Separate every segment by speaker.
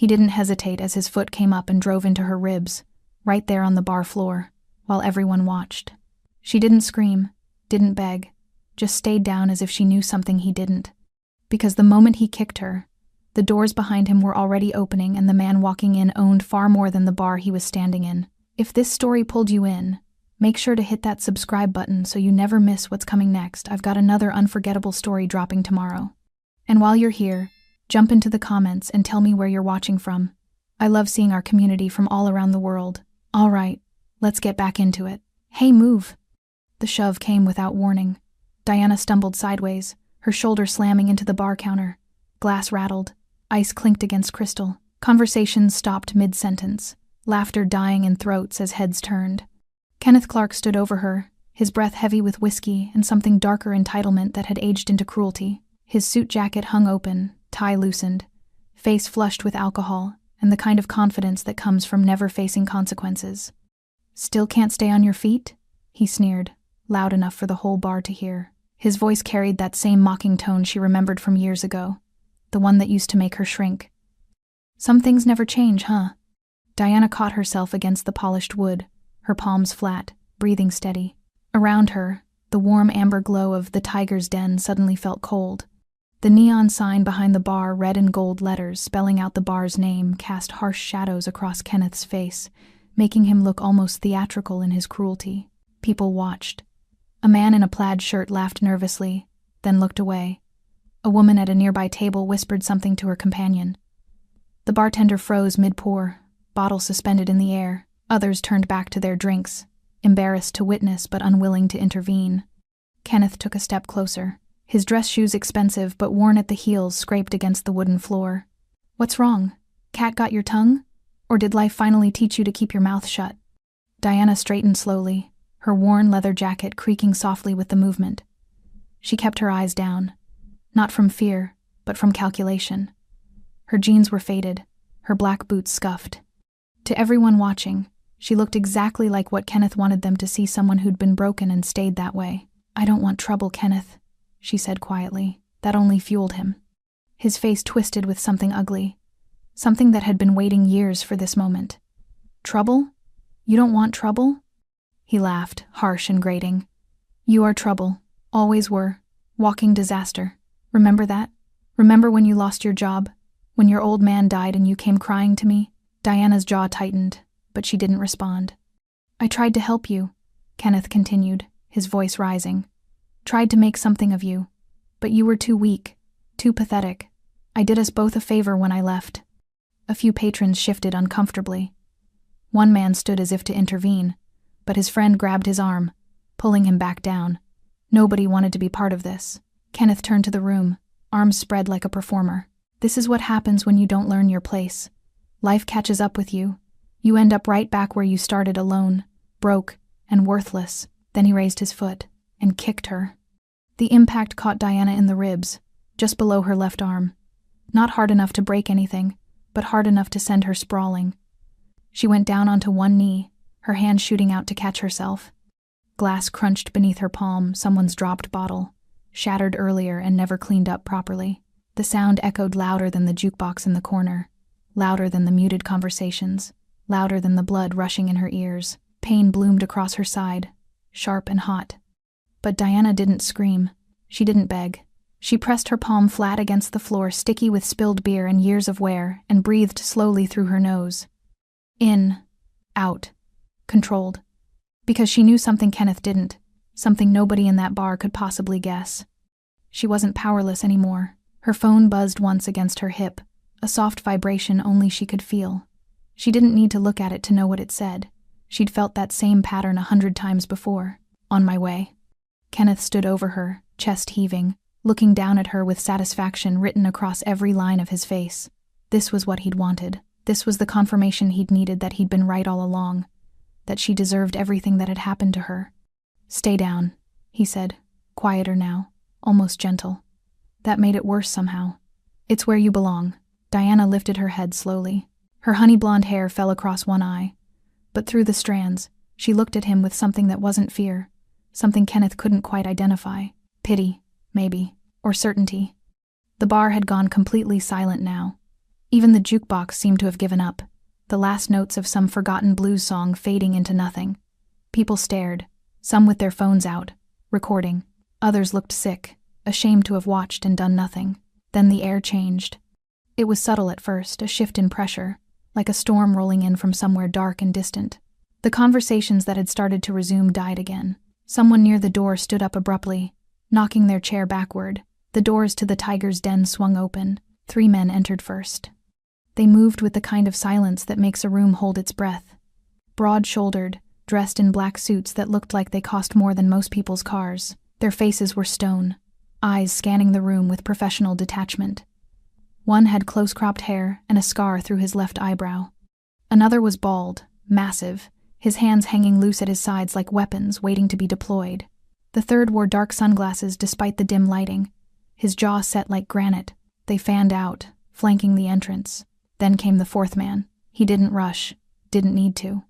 Speaker 1: He didn't hesitate as his foot came up and drove into her ribs, right there on the bar floor, while everyone watched. She didn't scream, didn't beg, just stayed down as if she knew something he didn't. Because the moment he kicked her, the doors behind him were already opening and the man walking in owned far more than the bar he was standing in. If this story pulled you in, make sure to hit that subscribe button so you never miss what's coming next. I've got another unforgettable story dropping tomorrow. And while you're here, jump into the comments and tell me where you're watching from. I love seeing our community from all around the world. All right, let's get back into it. Hey, move. The shove came without warning. Diana stumbled sideways, her shoulder slamming into the bar counter. Glass rattled. Ice clinked against crystal. Conversations stopped mid-sentence, laughter dying in throats as heads turned. Kenneth Clark stood over her, his breath heavy with whiskey and something darker entitlement that had aged into cruelty. His suit jacket hung open, tie loosened, face flushed with alcohol, and the kind of confidence that comes from never facing consequences. "Still can't stay on your feet?" he sneered, loud enough for the whole bar to hear. His voice carried that same mocking tone she remembered from years ago, the one that used to make her shrink. "Some things never change, huh?" Diana caught herself against the polished wood, her palms flat, breathing steady. Around her, the warm amber glow of the Tiger's Den suddenly felt cold. The neon sign behind the bar, red and gold letters spelling out the bar's name, cast harsh shadows across Kenneth's face, making him look almost theatrical in his cruelty. People watched. A man in a plaid shirt laughed nervously, then looked away. A woman at a nearby table whispered something to her companion. The bartender froze mid-pour, bottle suspended in the air. Others turned back to their drinks, embarrassed to witness but unwilling to intervene. Kenneth took a step closer. His dress shoes, expensive but worn at the heels, scraped against the wooden floor. "What's wrong? Cat got your tongue? Or did life finally teach you to keep your mouth shut?" Diana straightened slowly, her worn leather jacket creaking softly with the movement. She kept her eyes down, not from fear, but from calculation. Her jeans were faded, her black boots scuffed. To everyone watching, she looked exactly like what Kenneth wanted them to see, someone who'd been broken and stayed that way. "I don't want trouble, Kenneth," she said quietly. That only fueled him. His face twisted with something ugly, something that had been waiting years for this moment. "Trouble? You don't want trouble?" He laughed, harsh and grating. "You are trouble. Always were. Walking disaster. Remember that? Remember when you lost your job? When your old man died and you came crying to me?" Diana's jaw tightened, but she didn't respond. "I tried to help you," Kenneth continued, his voice rising. "Tried to make something of you. But you were too weak, too pathetic. I did us both a favor when I left." A few patrons shifted uncomfortably. One man stood as if to intervene, but his friend grabbed his arm, pulling him back down. Nobody wanted to be part of this. Kenneth turned to the room, arms spread like a performer. "This is what happens when you don't learn your place. Life catches up with you. You end up right back where you started, alone, broke, and worthless." Then he raised his foot and kicked her. The impact caught Diana in the ribs, just below her left arm. Not hard enough to break anything, but hard enough to send her sprawling. She went down onto one knee, her hand shooting out to catch herself. Glass crunched beneath her palm, someone's dropped bottle, shattered earlier and never cleaned up properly. The sound echoed louder than the jukebox in the corner, louder than the muted conversations, louder than the blood rushing in her ears. Pain bloomed across her side, sharp and hot. But Diana didn't scream. She didn't beg. She pressed her palm flat against the floor, sticky with spilled beer and years of wear, and breathed slowly through her nose. In, out, controlled. Because she knew something Kenneth didn't, something nobody in that bar could possibly guess. She wasn't powerless anymore. Her phone buzzed once against her hip, a soft vibration only she could feel. She didn't need to look at it to know what it said. She'd felt that same pattern 100 times before. "On my way." Kenneth stood over her, chest heaving, looking down at her with satisfaction written across every line of his face. This was what he'd wanted. This was the confirmation he'd needed, that he'd been right all along, that she deserved everything that had happened to her. "Stay down," he said, quieter now, almost gentle. That made it worse somehow. "It's where you belong." Diana lifted her head slowly. Her honey blonde hair fell across one eye, but through the strands, she looked at him with something that wasn't fear, something Kenneth couldn't quite identify. Pity, maybe, or certainty. The bar had gone completely silent now. Even the jukebox seemed to have given up, the last notes of some forgotten blues song fading into nothing. People stared, some with their phones out, recording. Others looked sick, ashamed to have watched and done nothing. Then the air changed. It was subtle at first, a shift in pressure, like a storm rolling in from somewhere dark and distant. The conversations that had started to resume died again. Someone near the door stood up abruptly, knocking their chair backward. The doors to the tiger's den swung open. 3 men entered first. They moved with the kind of silence that makes a room hold its breath. Broad-shouldered, dressed in black suits that looked like they cost more than most people's cars. Their faces were stone, eyes scanning the room with professional detachment. One had close-cropped hair and a scar through his left eyebrow. Another was bald, massive, his hands hanging loose at his sides like weapons waiting to be deployed. The third wore dark sunglasses despite the dim lighting, his jaw set like granite. They fanned out, flanking the entrance. Then came the fourth man. He didn't rush, didn't need to.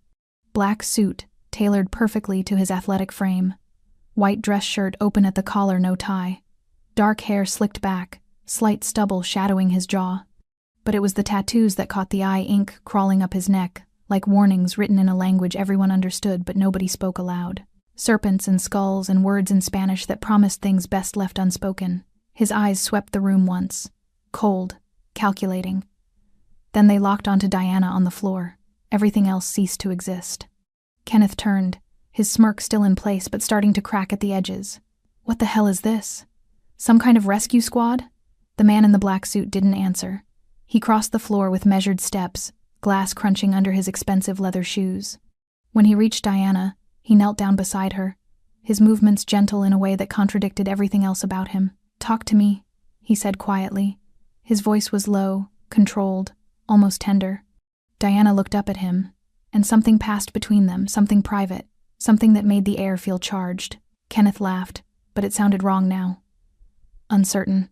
Speaker 1: Black suit, tailored perfectly to his athletic frame. White dress shirt open at the collar, no tie. Dark hair slicked back, slight stubble shadowing his jaw. But it was the tattoos that caught the eye, ink crawling up his neck, like warnings written in a language everyone understood but nobody spoke aloud. Serpents and skulls and words in Spanish that promised things best left unspoken. His eyes swept the room once. Cold, calculating. Then they locked onto Diana on the floor. Everything else ceased to exist. Kenneth turned, his smirk still in place but starting to crack at the edges. What the hell is this? Some kind of rescue squad? The man in the black suit didn't answer. He crossed the floor with measured steps, glass crunching under his expensive leather shoes. When he reached Diana, he knelt down beside her, his movements gentle in a way that contradicted everything else about him. "Talk to me," he said quietly. His voice was low, controlled, almost tender. Diana looked up at him, and something passed between them, something private, something that made the air feel charged. Kenneth laughed, but it sounded wrong now. Uncertain.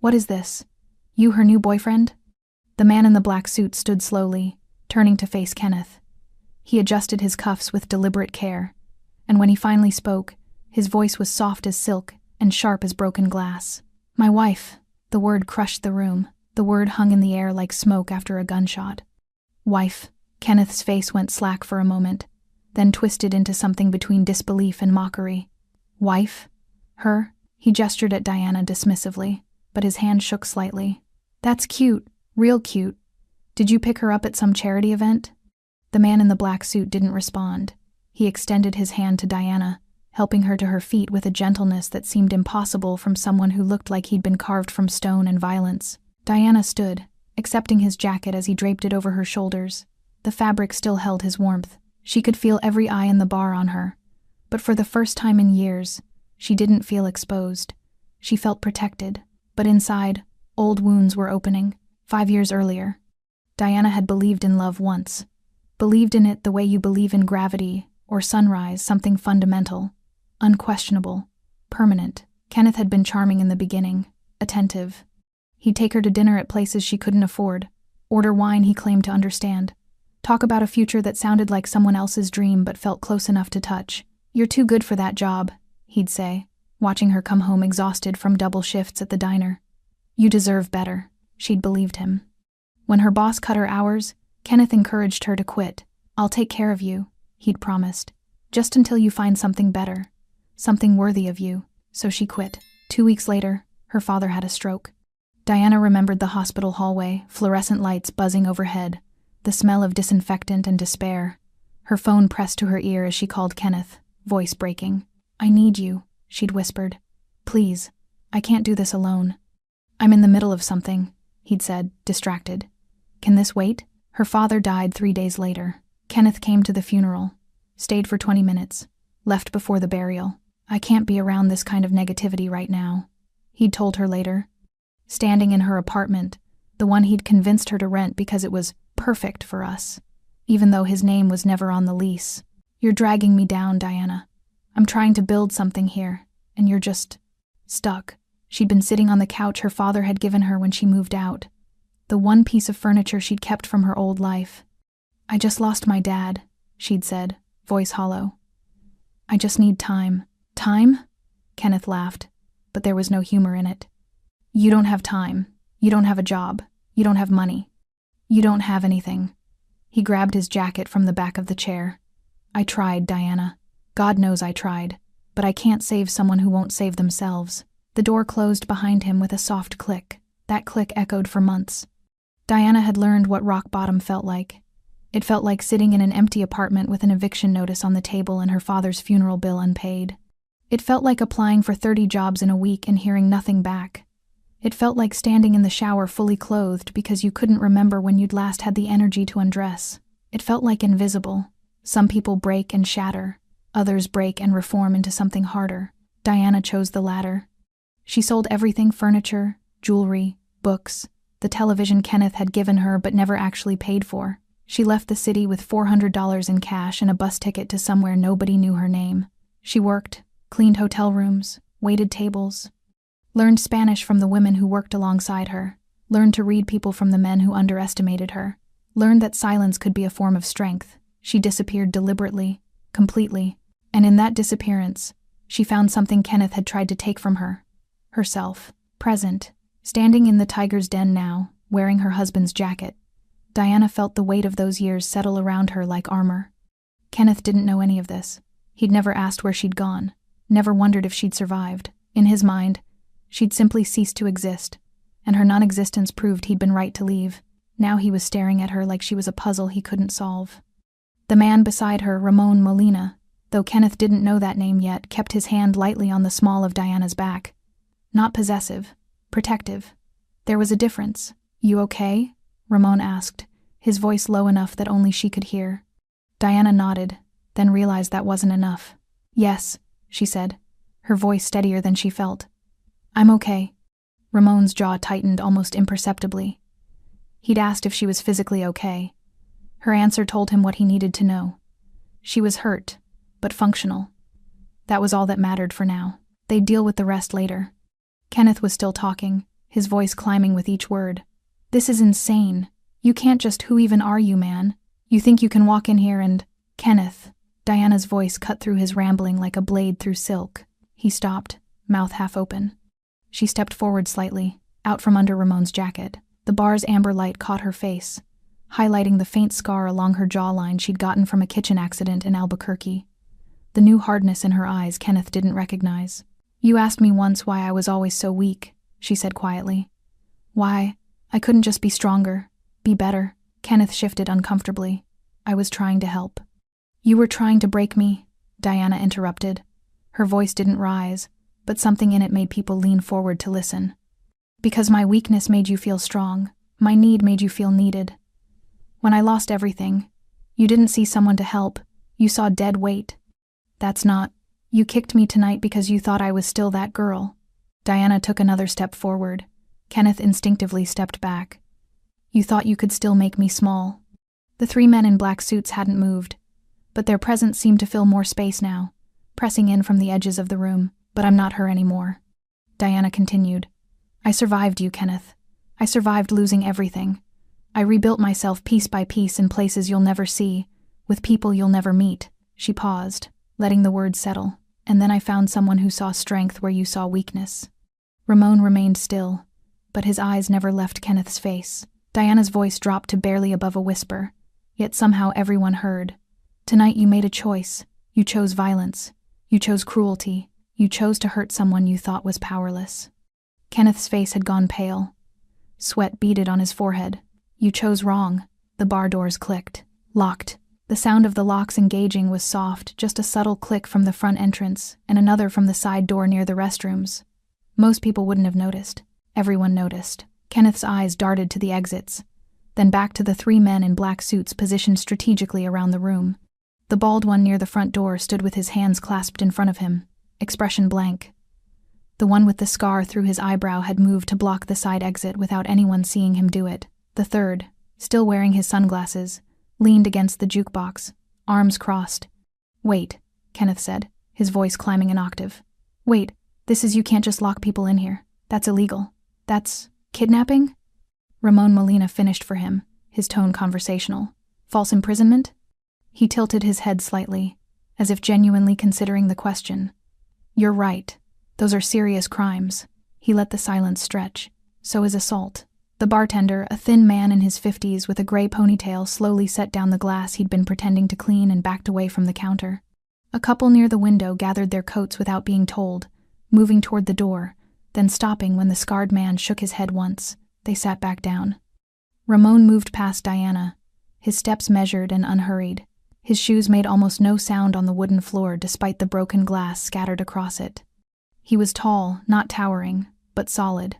Speaker 1: "What is this? You her new boyfriend?" The man in the black suit stood slowly, turning to face Kenneth. He adjusted his cuffs with deliberate care, and when he finally spoke, his voice was soft as silk and sharp as broken glass. "My wife." The word crushed the room. The word hung in the air like smoke after a gunshot. "Wife." Kenneth's face went slack for a moment, then twisted into something between disbelief and mockery. "Wife? Her?" He gestured at Diana dismissively, but his hand shook slightly. "That's cute, real cute. Did you pick her up at some charity event?" The man in the black suit didn't respond. He extended his hand to Diana, helping her to her feet with a gentleness that seemed impossible from someone who looked like he'd been carved from stone and violence. Diana stood, accepting his jacket as he draped it over her shoulders. The fabric still held his warmth. She could feel every eye in the bar on her. But for the first time in years, she didn't feel exposed. She felt protected. But inside, old wounds were opening. 5 years earlier, Diana had believed in love once. Believed in it the way you believe in gravity or sunrise, something fundamental, unquestionable, permanent. Kenneth had been charming in the beginning, attentive. He'd take her to dinner at places she couldn't afford, order wine he claimed to understand, talk about a future that sounded like someone else's dream but felt close enough to touch. "You're too good for that job," he'd say, watching her come home exhausted from double shifts at the diner. "You deserve better," she'd believed him. When her boss cut her hours, Kenneth encouraged her to quit. "I'll take care of you," he'd promised, "just until you find something better, something worthy of you." So she quit. 2 weeks later, her father had a stroke. Diana remembered the hospital hallway, fluorescent lights buzzing overhead, the smell of disinfectant and despair. Her phone pressed to her ear as she called Kenneth, voice breaking. "I need you," she'd whispered. "Please, I can't do this alone." "I'm in the middle of something," he'd said, distracted. "Can this wait?" Her father died 3 days later. Kenneth came to the funeral, stayed for 20 minutes, left before the burial. "I can't be around this kind of negativity right now," he'd told her later. Standing in her apartment, the one he'd convinced her to rent because it was perfect for us, even though his name was never on the lease. "You're dragging me down, Diana. I'm trying to build something here, and you're just stuck." She'd been sitting on the couch her father had given her when she moved out, the one piece of furniture she'd kept from her old life. "I just lost my dad," she'd said, voice hollow. "I just need time." "Time?" Kenneth laughed, but there was no humor in it. "You don't have time. You don't have a job. You don't have money. You don't have anything. He grabbed his jacket from the back of the chair. I tried, Diana. God knows I tried. But I can't save someone who won't save themselves. The door closed behind him with a soft click. That click echoed for months. Diana had learned what rock bottom felt like. It felt like sitting in an empty apartment with an eviction notice on the table and her father's funeral bill unpaid. It felt like applying for 30 jobs in a week and hearing nothing back. It felt like standing in the shower fully clothed because you couldn't remember when you'd last had the energy to undress. It felt like invisible. Some people break and shatter. Others break and reform into something harder. Diana chose the latter. She sold everything: furniture, jewelry, books, the television Kenneth had given her but never actually paid for. She left the city with $400 in cash and a bus ticket to somewhere nobody knew her name. She worked, cleaned hotel rooms, waited tables, learned Spanish from the women who worked alongside her, learned to read people from the men who underestimated her, learned that silence could be a form of strength. She disappeared deliberately, completely, and in that disappearance, she found something Kenneth had tried to take from her: herself. Present, standing in the tiger's den now, wearing her husband's jacket, Diana felt the weight of those years settle around her like armor. Kenneth didn't know any of this. He'd never asked where she'd gone, never wondered if she'd survived. In his mind, she'd simply ceased to exist, and her non-existence proved he'd been right to leave. Now he was staring at her like she was a puzzle he couldn't solve. The man beside her, Ramon Molina, though Kenneth didn't know that name yet, kept his hand lightly on the small of Diana's back. Not possessive, protective. There was a difference. "You okay?" Ramon asked, his voice low enough that only she could hear. Diana nodded, then realized that wasn't enough. "Yes," she said, her voice steadier than she felt. "I'm okay." Ramon's jaw tightened almost imperceptibly. He'd asked if she was physically okay. Her answer told him what he needed to know. She was hurt, but functional. That was all that mattered for now. They'd deal with the rest later. Kenneth was still talking, his voice climbing with each word. "This is insane. You can't just— who even are you, man? You think you can walk in here and— Kenneth." Diana's voice cut through his rambling like a blade through silk. He stopped, mouth half open. She stepped forward slightly, out from under Ramon's jacket. The bar's amber light caught her face, highlighting the faint scar along her jawline she'd gotten from a kitchen accident in Albuquerque. The new hardness in her eyes Kenneth didn't recognize. "You asked me once why I was always so weak," she said quietly. "Why I couldn't just be stronger, be better." Kenneth shifted uncomfortably. "I was trying to help." "You were trying to break me," Diana interrupted. Her voice didn't rise, but something in it made people lean forward to listen. "Because my weakness made you feel strong. My need made you feel needed. When I lost everything, you didn't see someone to help. You saw dead weight. That's not— You kicked me tonight because you thought I was still that girl." Diana took another step forward. Kenneth instinctively stepped back. "You thought you could still make me small." The three men in black suits hadn't moved, but their presence seemed to fill more space now, pressing in from the edges of the room. "But I'm not her anymore," Diana continued. "I survived you, Kenneth. I survived losing everything. I rebuilt myself piece by piece in places you'll never see, with people you'll never meet." She paused, letting the words settle. "And then I found someone who saw strength where you saw weakness." Ramon remained still, but his eyes never left Kenneth's face. Diana's voice dropped to barely above a whisper, yet somehow everyone heard. "Tonight you made a choice. You chose violence. You chose cruelty. You chose to hurt someone you thought was powerless." Kenneth's face had gone pale. Sweat beaded on his forehead. "You chose wrong." The bar doors clicked. Locked. The sound of the locks engaging was soft, just a subtle click from the front entrance, and another from the side door near the restrooms. Most people wouldn't have noticed. Everyone noticed. Kenneth's eyes darted to the exits, then back to the three men in black suits positioned strategically around the room. The bald one near the front door stood with his hands clasped in front of him, expression blank. The one with the scar through his eyebrow had moved to block the side exit without anyone seeing him do it. The third, still wearing his sunglasses, leaned against the jukebox, arms crossed. "Wait," Kenneth said, his voice climbing an octave. "Wait, this is— you can't just lock people in here. That's illegal. That's— kidnapping?" Ramon Molina finished for him, his tone conversational. "False imprisonment?" He tilted his head slightly, as if genuinely considering the question. "You're right. Those are serious crimes." He let the silence stretch. "So is assault. The bartender, a thin man in his 50s with a gray ponytail, slowly set down the glass he'd been pretending to clean and backed away from the counter. A couple near the window gathered their coats without being told, moving toward the door, then stopping when the scarred man shook his head once. They sat back down. Ramon moved past Diana, his steps measured and unhurried. His shoes made almost no sound on the wooden floor despite the broken glass scattered across it. He was tall, not towering, but solid,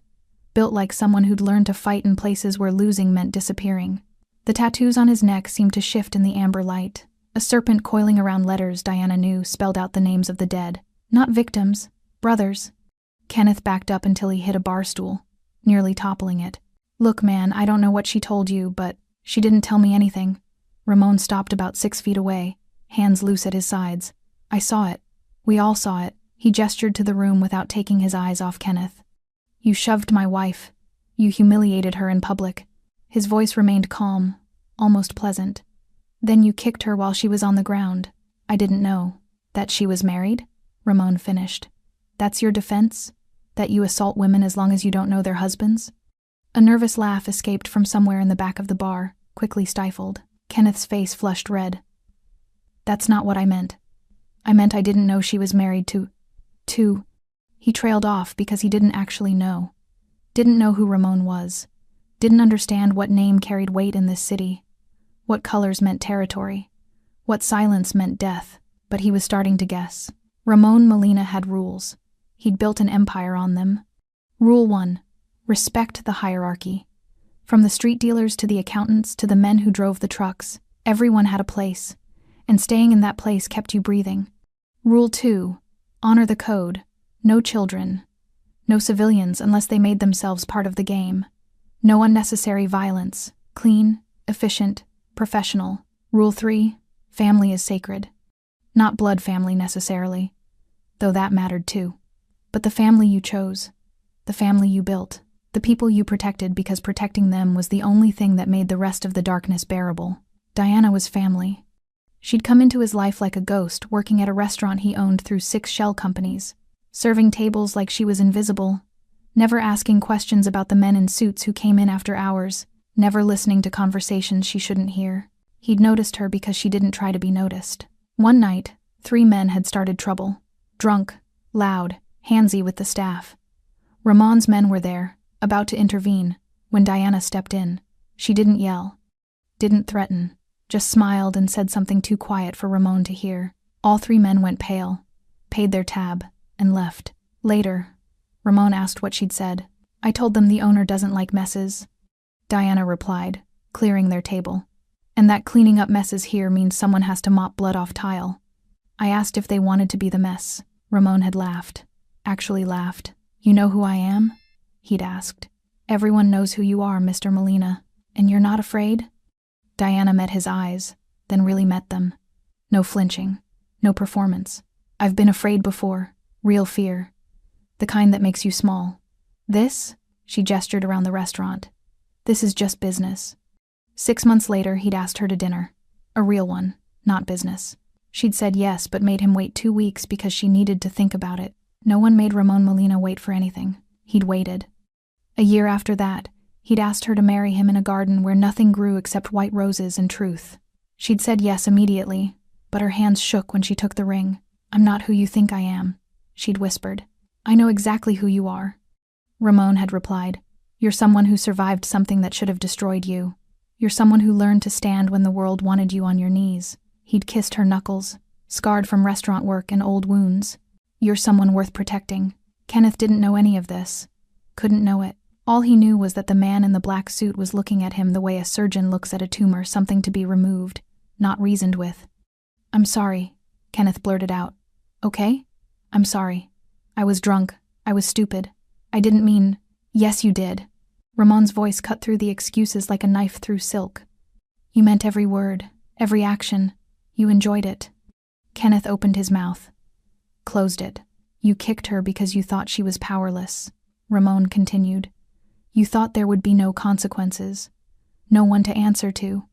Speaker 1: built like someone who'd learned to fight in places where losing meant disappearing. The tattoos on his neck seemed to shift in the amber light. A serpent coiling around letters Diana knew spelled out the names of the dead. Not victims, brothers. Kenneth backed up until he hit a bar stool, nearly toppling it. "Look, man, I don't know what she told you, but she didn't tell me anything." Ramon stopped about 6 feet away, hands loose at his sides. "I saw it. We all saw it." He gestured to the room without taking his eyes off Kenneth. "You shoved my wife. You humiliated her in public." His voice remained calm, almost pleasant. "Then you kicked her while she was on the ground. I didn't know." "That she was married?" Ramon finished. "That's your defense? That you assault women as long as you don't know their husbands?" A nervous laugh escaped from somewhere in the back of the bar, quickly stifled. Kenneth's face flushed red. "That's not what I meant. I meant I didn't know she was married to... He trailed off because he didn't actually know. Didn't know who Ramon was. Didn't understand what name carried weight in this city. What colors meant territory. What silence meant death. But he was starting to guess. Ramon Molina had rules. He'd built an empire on them. Rule 1. Respect the hierarchy. From the street dealers to the accountants to the men who drove the trucks, everyone had a place, and staying in that place kept you breathing. Rule 2. Honor the code. No children. No civilians unless they made themselves part of the game. No unnecessary violence. Clean, efficient, professional. Rule 3. Family is sacred. Not blood family necessarily, though that mattered too. But the family you chose. The family you built. The people you protected because protecting them was the only thing that made the rest of the darkness bearable. Diana was family. She'd come into his life like a ghost, working at a restaurant he owned through 6 shell companies, serving tables like she was invisible, never asking questions about the men in suits who came in after hours, never listening to conversations she shouldn't hear. He'd noticed her because she didn't try to be noticed. One night, 3 men had started trouble. Drunk, loud, handsy with the staff. Ramon's men were there, about to intervene, when Diana stepped in. She didn't yell, didn't threaten, just smiled and said something too quiet for Ramon to hear. All 3 men went pale, paid their tab, and left. Later, Ramon asked what she'd said. "I told them the owner doesn't like messes," Diana replied, clearing their table. "And that cleaning up messes here means someone has to mop blood off tile." I asked if they wanted to be the mess. Ramon had laughed. Actually laughed. "You know who I am?" he'd asked. "Everyone knows who you are, Mr. Molina. And you're not afraid?" Diana met his eyes, then really met them. No flinching. No performance. "I've been afraid before. Real fear. The kind that makes you small. This," she gestured around the restaurant, "this is just business." 6 months later, he'd asked her to dinner. A real one, not business. She'd said yes, but made him wait 2 weeks because she needed to think about it. No one made Ramon Molina wait for anything. He'd waited. A year after that, he'd asked her to marry him in a garden where nothing grew except white roses and truth. She'd said yes immediately, but her hands shook when she took the ring. "I'm not who you think I am," she'd whispered. "I know exactly who you are." Ramon had replied, "You're someone who survived something that should have destroyed you. You're someone who learned to stand when the world wanted you on your knees." He'd kissed her knuckles, scarred from restaurant work and old wounds. "You're someone worth protecting." Kenneth didn't know any of this. Couldn't know it. All he knew was that the man in the black suit was looking at him the way a surgeon looks at a tumor, something to be removed, not reasoned with. "I'm sorry," Kenneth blurted out. "Okay? I'm sorry. I was drunk. I was stupid. I didn't mean..." "Yes, you did." Ramon's voice cut through the excuses like a knife through silk. "You meant every word, every action. You enjoyed it." Kenneth opened his mouth. Closed it. "You kicked her because you thought she was powerless," Ramon continued. "You thought there would be no consequences. No one to answer to.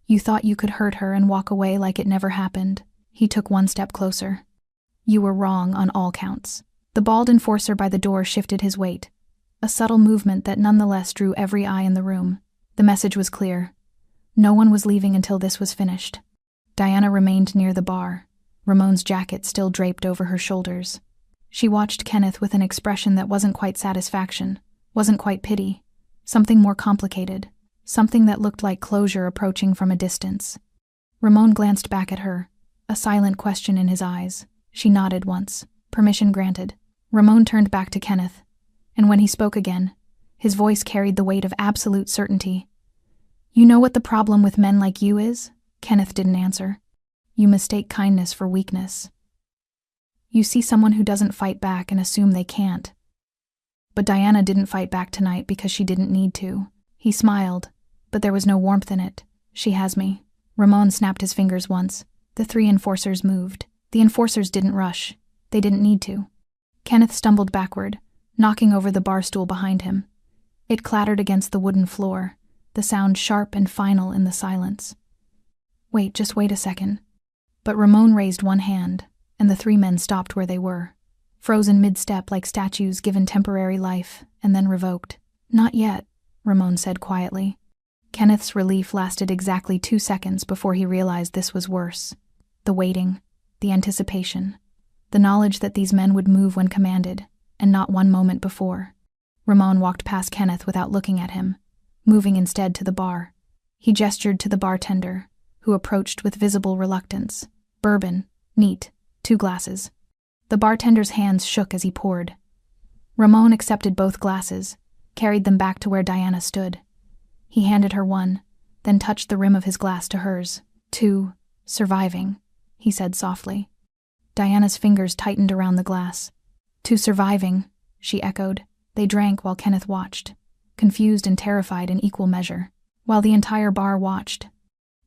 Speaker 1: You thought you could hurt her and walk away like it never happened." He took 1 step closer. "You were wrong on all counts." The bald enforcer by the door shifted his weight. a subtle movement that nonetheless drew every eye in the room. The message was clear. No one was leaving until this was finished. Diana remained near the bar, Ramon's jacket still draped over her shoulders. She watched Kenneth with an expression that wasn't quite satisfaction, wasn't quite pity, something more complicated, something that looked like closure approaching from a distance. Ramon glanced back at her, a silent question in his eyes. She nodded once, permission granted. Ramon turned back to Kenneth, and when he spoke again, his voice carried the weight of absolute certainty. "You know what the problem with men like you is?" Kenneth didn't answer. "You mistake kindness for weakness. You see someone who doesn't fight back and assume they can't. But Diana didn't fight back tonight because she didn't need to." He smiled, but there was no warmth in it. "She has me." Ramon snapped his fingers once. The 3 enforcers moved. The enforcers didn't rush. They didn't need to. Kenneth stumbled backward, knocking over the bar stool behind him. It clattered against the wooden floor, the sound sharp and final in the silence. "Wait, just wait a second." But Ramon raised one hand, and the 3 men stopped where they were, frozen mid-step like statues given temporary life and then revoked. "Not yet," Ramon said quietly. Kenneth's relief lasted exactly 2 seconds before he realized this was worse. The waiting, the anticipation, the knowledge that these men would move when commanded, and not one moment before. Ramon walked past Kenneth without looking at him, moving instead to the bar. He gestured to the bartender, who approached with visible reluctance. "Bourbon, neat, 2 glasses." The bartender's hands shook as he poured. Ramon accepted both glasses, carried them back to where Diana stood. He handed her one, then touched the rim of his glass to hers. "To surviving," he said softly. Diana's fingers tightened around the glass. "To surviving," she echoed. They drank while Kenneth watched, confused and terrified in equal measure, while the entire bar watched.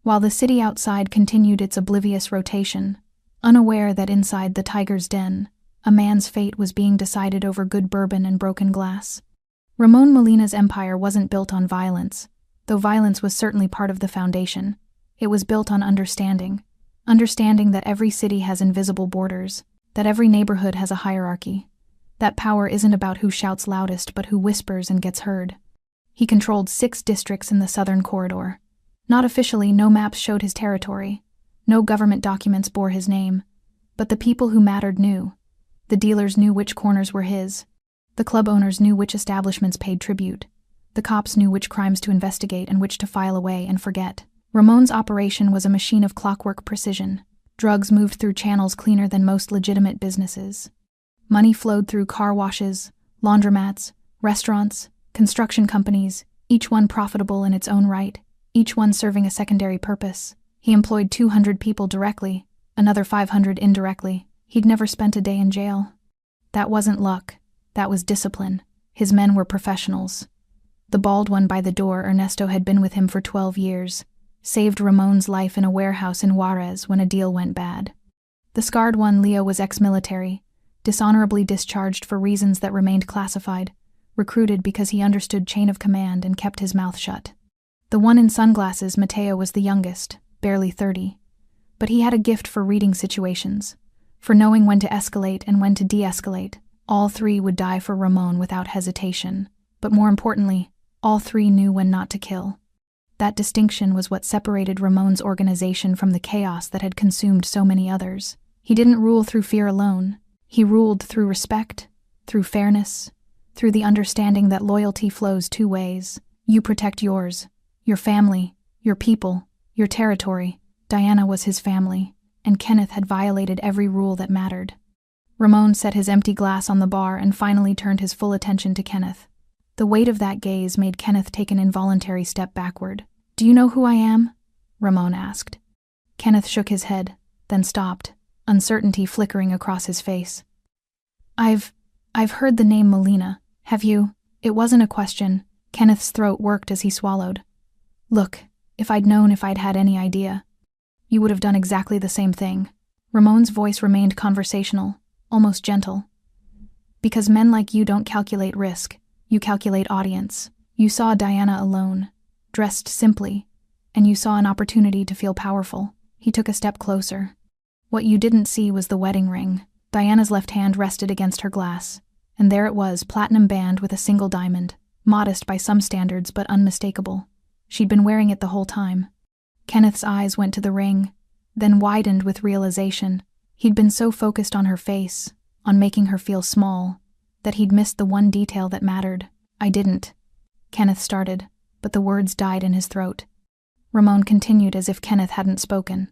Speaker 1: While the city outside continued its oblivious rotation, unaware that inside the tiger's den, a man's fate was being decided over good bourbon and broken glass. Ramon Molina's empire wasn't built on violence, though violence was certainly part of the foundation. It was built on understanding that every city has invisible borders, that every neighborhood has a hierarchy, that power isn't about who shouts loudest but who whispers and gets heard. He controlled 6 districts in the southern corridor. Not officially, no maps showed his territory, no government documents bore his name, but the people who mattered knew. The dealers knew which corners were his. The club owners knew which establishments paid tribute. The cops knew which crimes to investigate and which to file away and forget. Ramon's operation was a machine of clockwork precision. Drugs moved through channels cleaner than most legitimate businesses. Money flowed through car washes, laundromats, restaurants, construction companies, each one profitable in its own right, each one serving a secondary purpose. He employed 200 people directly, another 500 indirectly. He'd never spent a day in jail. That wasn't luck. That was discipline. His men were professionals. The bald one by the door, Ernesto, had been with him for 12 years, saved Ramon's life in a warehouse in Juarez when a deal went bad. The scarred one, Leo, was ex-military, dishonorably discharged for reasons that remained classified, recruited because he understood chain of command and kept his mouth shut. The one in sunglasses, Mateo, was the youngest, barely 30. But he had a gift for reading situations, for knowing when to escalate and when to de-escalate. All 3 would die for Ramon without hesitation, but more importantly, all 3 knew when not to kill. That distinction was what separated Ramon's organization from the chaos that had consumed so many others. He didn't rule through fear alone. He ruled through respect, through fairness, through the understanding that loyalty flows 2 ways. You protect yours, your family, your people, your territory. Diana was his family, and Kenneth had violated every rule that mattered. Ramon set his empty glass on the bar and finally turned his full attention to Kenneth. The weight of that gaze made Kenneth take an involuntary step backward. "Do you know who I am?" Ramon asked. Kenneth shook his head, then stopped, uncertainty flickering across his face. I've heard the name Molina. Have you?" It wasn't a question. Kenneth's throat worked as he swallowed. "Look, if I'd known, if I'd had any idea, you would have done exactly the same thing." Ramon's voice remained conversational, almost gentle. "Because men like you don't calculate risk, you calculate audience. You saw Diana alone, dressed simply, and you saw an opportunity to feel powerful." He took a step closer. "What you didn't see was the wedding ring." Diana's left hand rested against her glass, And there it was, platinum band with a single diamond, modest by some standards but unmistakable. She'd been wearing it the whole time. Kenneth's eyes went to the ring, then widened with realization. He'd been so focused on her face, on making her feel small, that he'd missed the one detail that mattered. "I didn't." Kenneth started, but the words died in his throat. Ramon continued as if Kenneth hadn't spoken.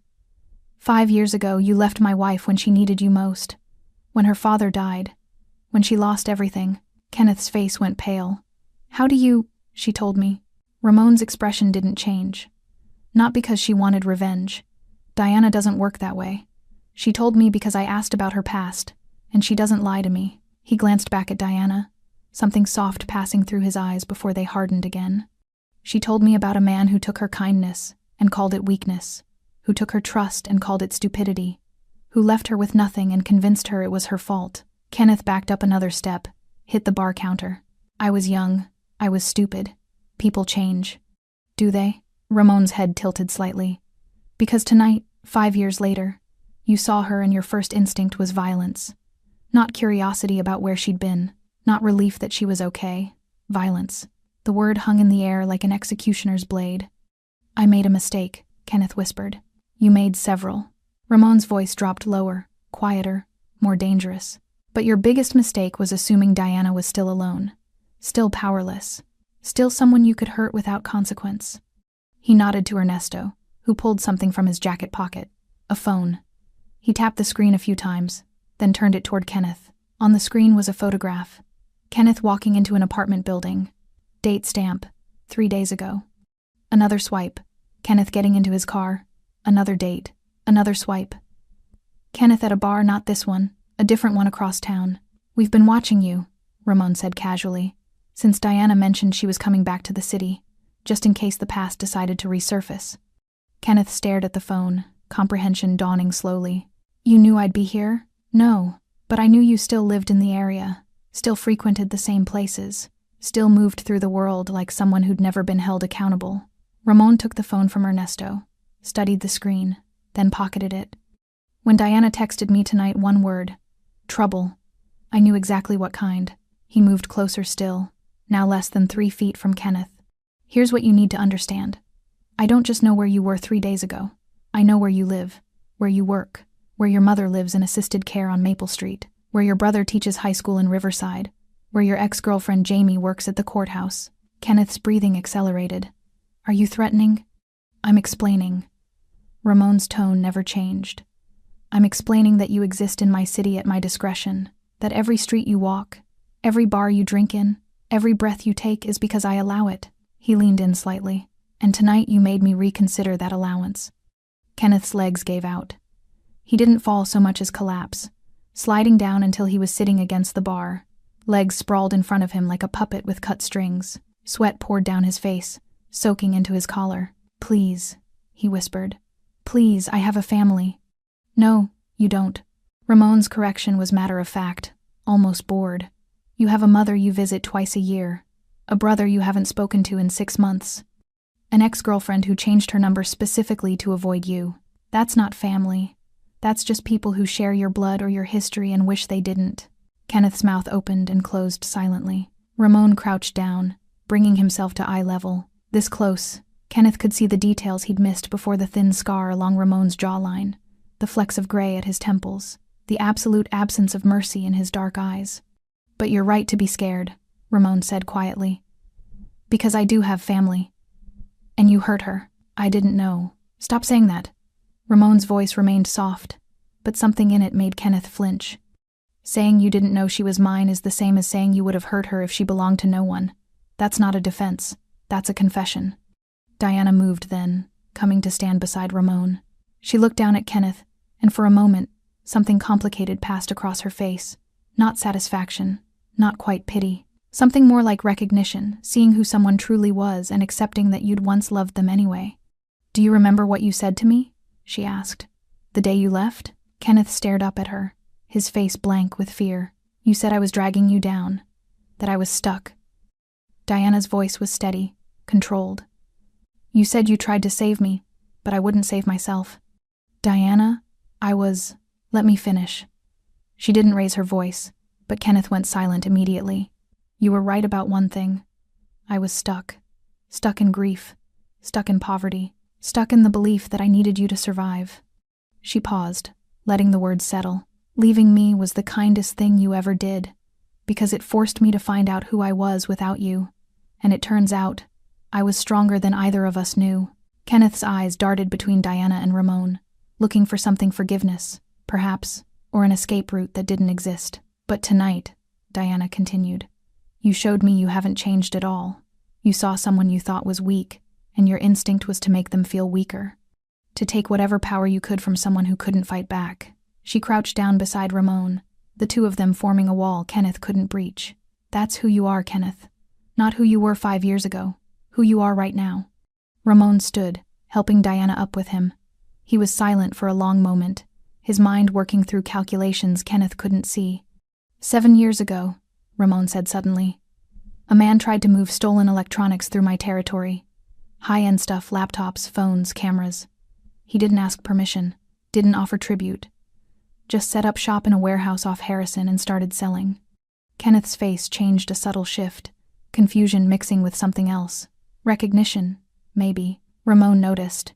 Speaker 1: 5 years ago, you left my wife when she needed you most. When her father died. When she lost everything. Kenneth's face went pale. "How do you—" she told me. Ramon's expression didn't change. Not because she wanted revenge. Diana doesn't work that way. She told me because I asked about her past, and she doesn't lie to me. He glanced back at Diana, something soft passing through his eyes before they hardened again. She told me about a man who took her kindness and called it weakness, who took her trust and called it stupidity, who left her with nothing and convinced her it was her fault. Kenneth backed up another step, hit the bar counter. "I was young. I was stupid. People change." "Do they?" Ramon's head tilted slightly. "Because tonight, 5 years later, you saw her and your first instinct was violence. Not curiosity about where she'd been, not relief that she was okay. Violence." The word hung in the air like an executioner's blade. "I made a mistake," Kenneth whispered. "You made several." Ramon's voice dropped lower, quieter, more dangerous. "But your biggest mistake was assuming Diana was still alone, still powerless, still someone you could hurt without consequence." He nodded to Ernesto, who pulled something from his jacket pocket. A phone. He tapped the screen a few times, then turned it toward Kenneth. On the screen was a photograph. Kenneth walking into an apartment building. Date stamp, 3 days ago. Another swipe. Kenneth getting into his car. Another date. Another swipe. Kenneth at a bar, not this one, a different one across town. "We've been watching you," Ramon said casually, "since Diana mentioned she was coming back to the city, just in case the past decided to resurface." Kenneth stared at the phone, comprehension dawning slowly. "You knew I'd be here?" "No, but I knew you still lived in the area, still frequented the same places, still moved through the world like someone who'd never been held accountable." Ramon took the phone from Ernesto, studied the screen, then pocketed it. "When Diana texted me tonight, one word. Trouble. I knew exactly what kind." He moved closer still, now less than 3 feet from Kenneth. "Here's what you need to understand. I don't just know where you were 3 days ago. I know where you live, where you work, where your mother lives in assisted care on Maple Street, where your brother teaches high school in Riverside, where your ex-girlfriend Jamie works at the courthouse." Kenneth's breathing accelerated. "Are you threatening?" "I'm explaining." Ramon's tone never changed. "I'm explaining that you exist in my city at my discretion, that every street you walk, every bar you drink in, every breath you take is because I allow it." He leaned in slightly. "And tonight you made me reconsider that allowance." Kenneth's legs gave out. He didn't fall so much as collapse, sliding down until he was sitting against the bar, legs sprawled in front of him like a puppet with cut strings. Sweat poured down his face, soaking into his collar. "Please," he whispered. "Please, I have a family." "No, you don't." Ramon's correction was matter of fact, almost bored. "You have a mother you visit twice a year, a brother you haven't spoken to in 6 months, an ex-girlfriend who changed her number specifically to avoid you. That's not family. That's just people who share your blood or your history and wish they didn't." Kenneth's mouth opened and closed silently. Ramon crouched down, bringing himself to eye level. This close, Kenneth could see the details he'd missed before: the thin scar along Ramon's jawline, the flecks of gray at his temples, the absolute absence of mercy in his dark eyes. "But you're right to be scared," Ramon said quietly. "Because I do have family. And you hurt her." "I didn't know." "Stop saying that." Ramon's voice remained soft, but something in it made Kenneth flinch. "Saying you didn't know she was mine is the same as saying you would have hurt her if she belonged to no one. That's not a defense. That's a confession." Diana moved then, coming to stand beside Ramon. She looked down at Kenneth, and for a moment, something complicated passed across her face. Not satisfaction, not quite pity. Something more like recognition, seeing who someone truly was and accepting that you'd once loved them anyway. "Do you remember what you said to me?" she asked. "The day you left?" Kenneth stared up at her, his face blank with fear. "You said I was dragging you down, that I was stuck." Diana's voice was steady, controlled. "You said you tried to save me, but I wouldn't save myself." "Diana, I was—" "Let me finish." She didn't raise her voice, But Kenneth went silent immediately. You were right about one thing. I was stuck. Stuck in grief. Stuck in poverty. Stuck in the belief that I needed you to survive. She paused, letting the words settle. Leaving me was the kindest thing you ever did, because it forced me to find out who I was without you. And it turns out, I was stronger than either of us knew. Kenneth's eyes darted between Diana and Ramon, looking for something forgiveness, perhaps, or an escape route that didn't exist. But tonight, Diana continued, you showed me you haven't changed at all. You saw someone you thought was weak, and your instinct was to make them feel weaker. To take whatever power you could from someone who couldn't fight back. She crouched down beside Ramon, the two of them forming a wall Kenneth couldn't breach. That's who you are, Kenneth. Not who you were 5 years ago. Who you are right now. Ramon stood, helping Diana up with him. He was silent for a long moment, his mind working through calculations Kenneth couldn't see. 7 years ago, Ramon said suddenly, a man tried to move stolen electronics through my territory. High-end stuff, laptops, phones, cameras. He didn't ask permission, didn't offer tribute. Just set up shop in a warehouse off Harrison and started selling. Kenneth's face changed a subtle shift, confusion mixing with something else. Recognition, maybe. Ramon noticed.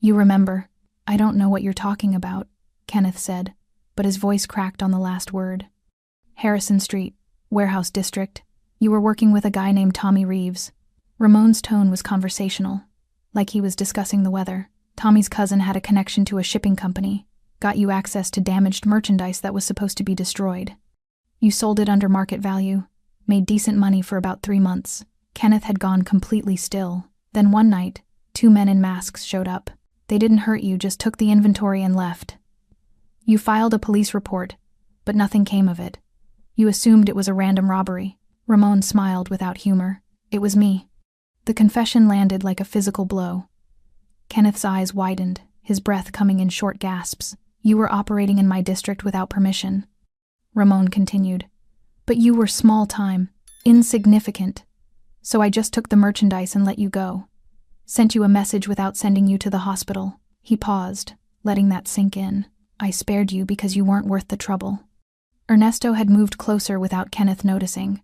Speaker 1: You remember. I don't know what you're talking about, Kenneth said, but his voice cracked on the last word. Harrison Street, warehouse district. You were working with a guy named Tommy Reeves. Ramon's tone was conversational, like he was discussing the weather. Tommy's cousin had a connection to a shipping company, got you access to damaged merchandise that was supposed to be destroyed. You sold it under market value, made decent money for about 3 months. Kenneth had gone completely still. Then one night, 2 men in masks showed up. They didn't hurt you, just took the inventory and left. You filed a police report, but nothing came of it. You assumed it was a random robbery. Ramon smiled without humor. It was me. The confession landed like a physical blow. Kenneth's eyes widened, his breath coming in short gasps. You were operating in my district without permission. Ramon continued. But you were small time, insignificant. So I just took the merchandise and let you go. Sent you a message without sending you to the hospital. He paused, letting that sink in. I spared you because you weren't worth the trouble. Ernesto had moved closer without Kenneth noticing.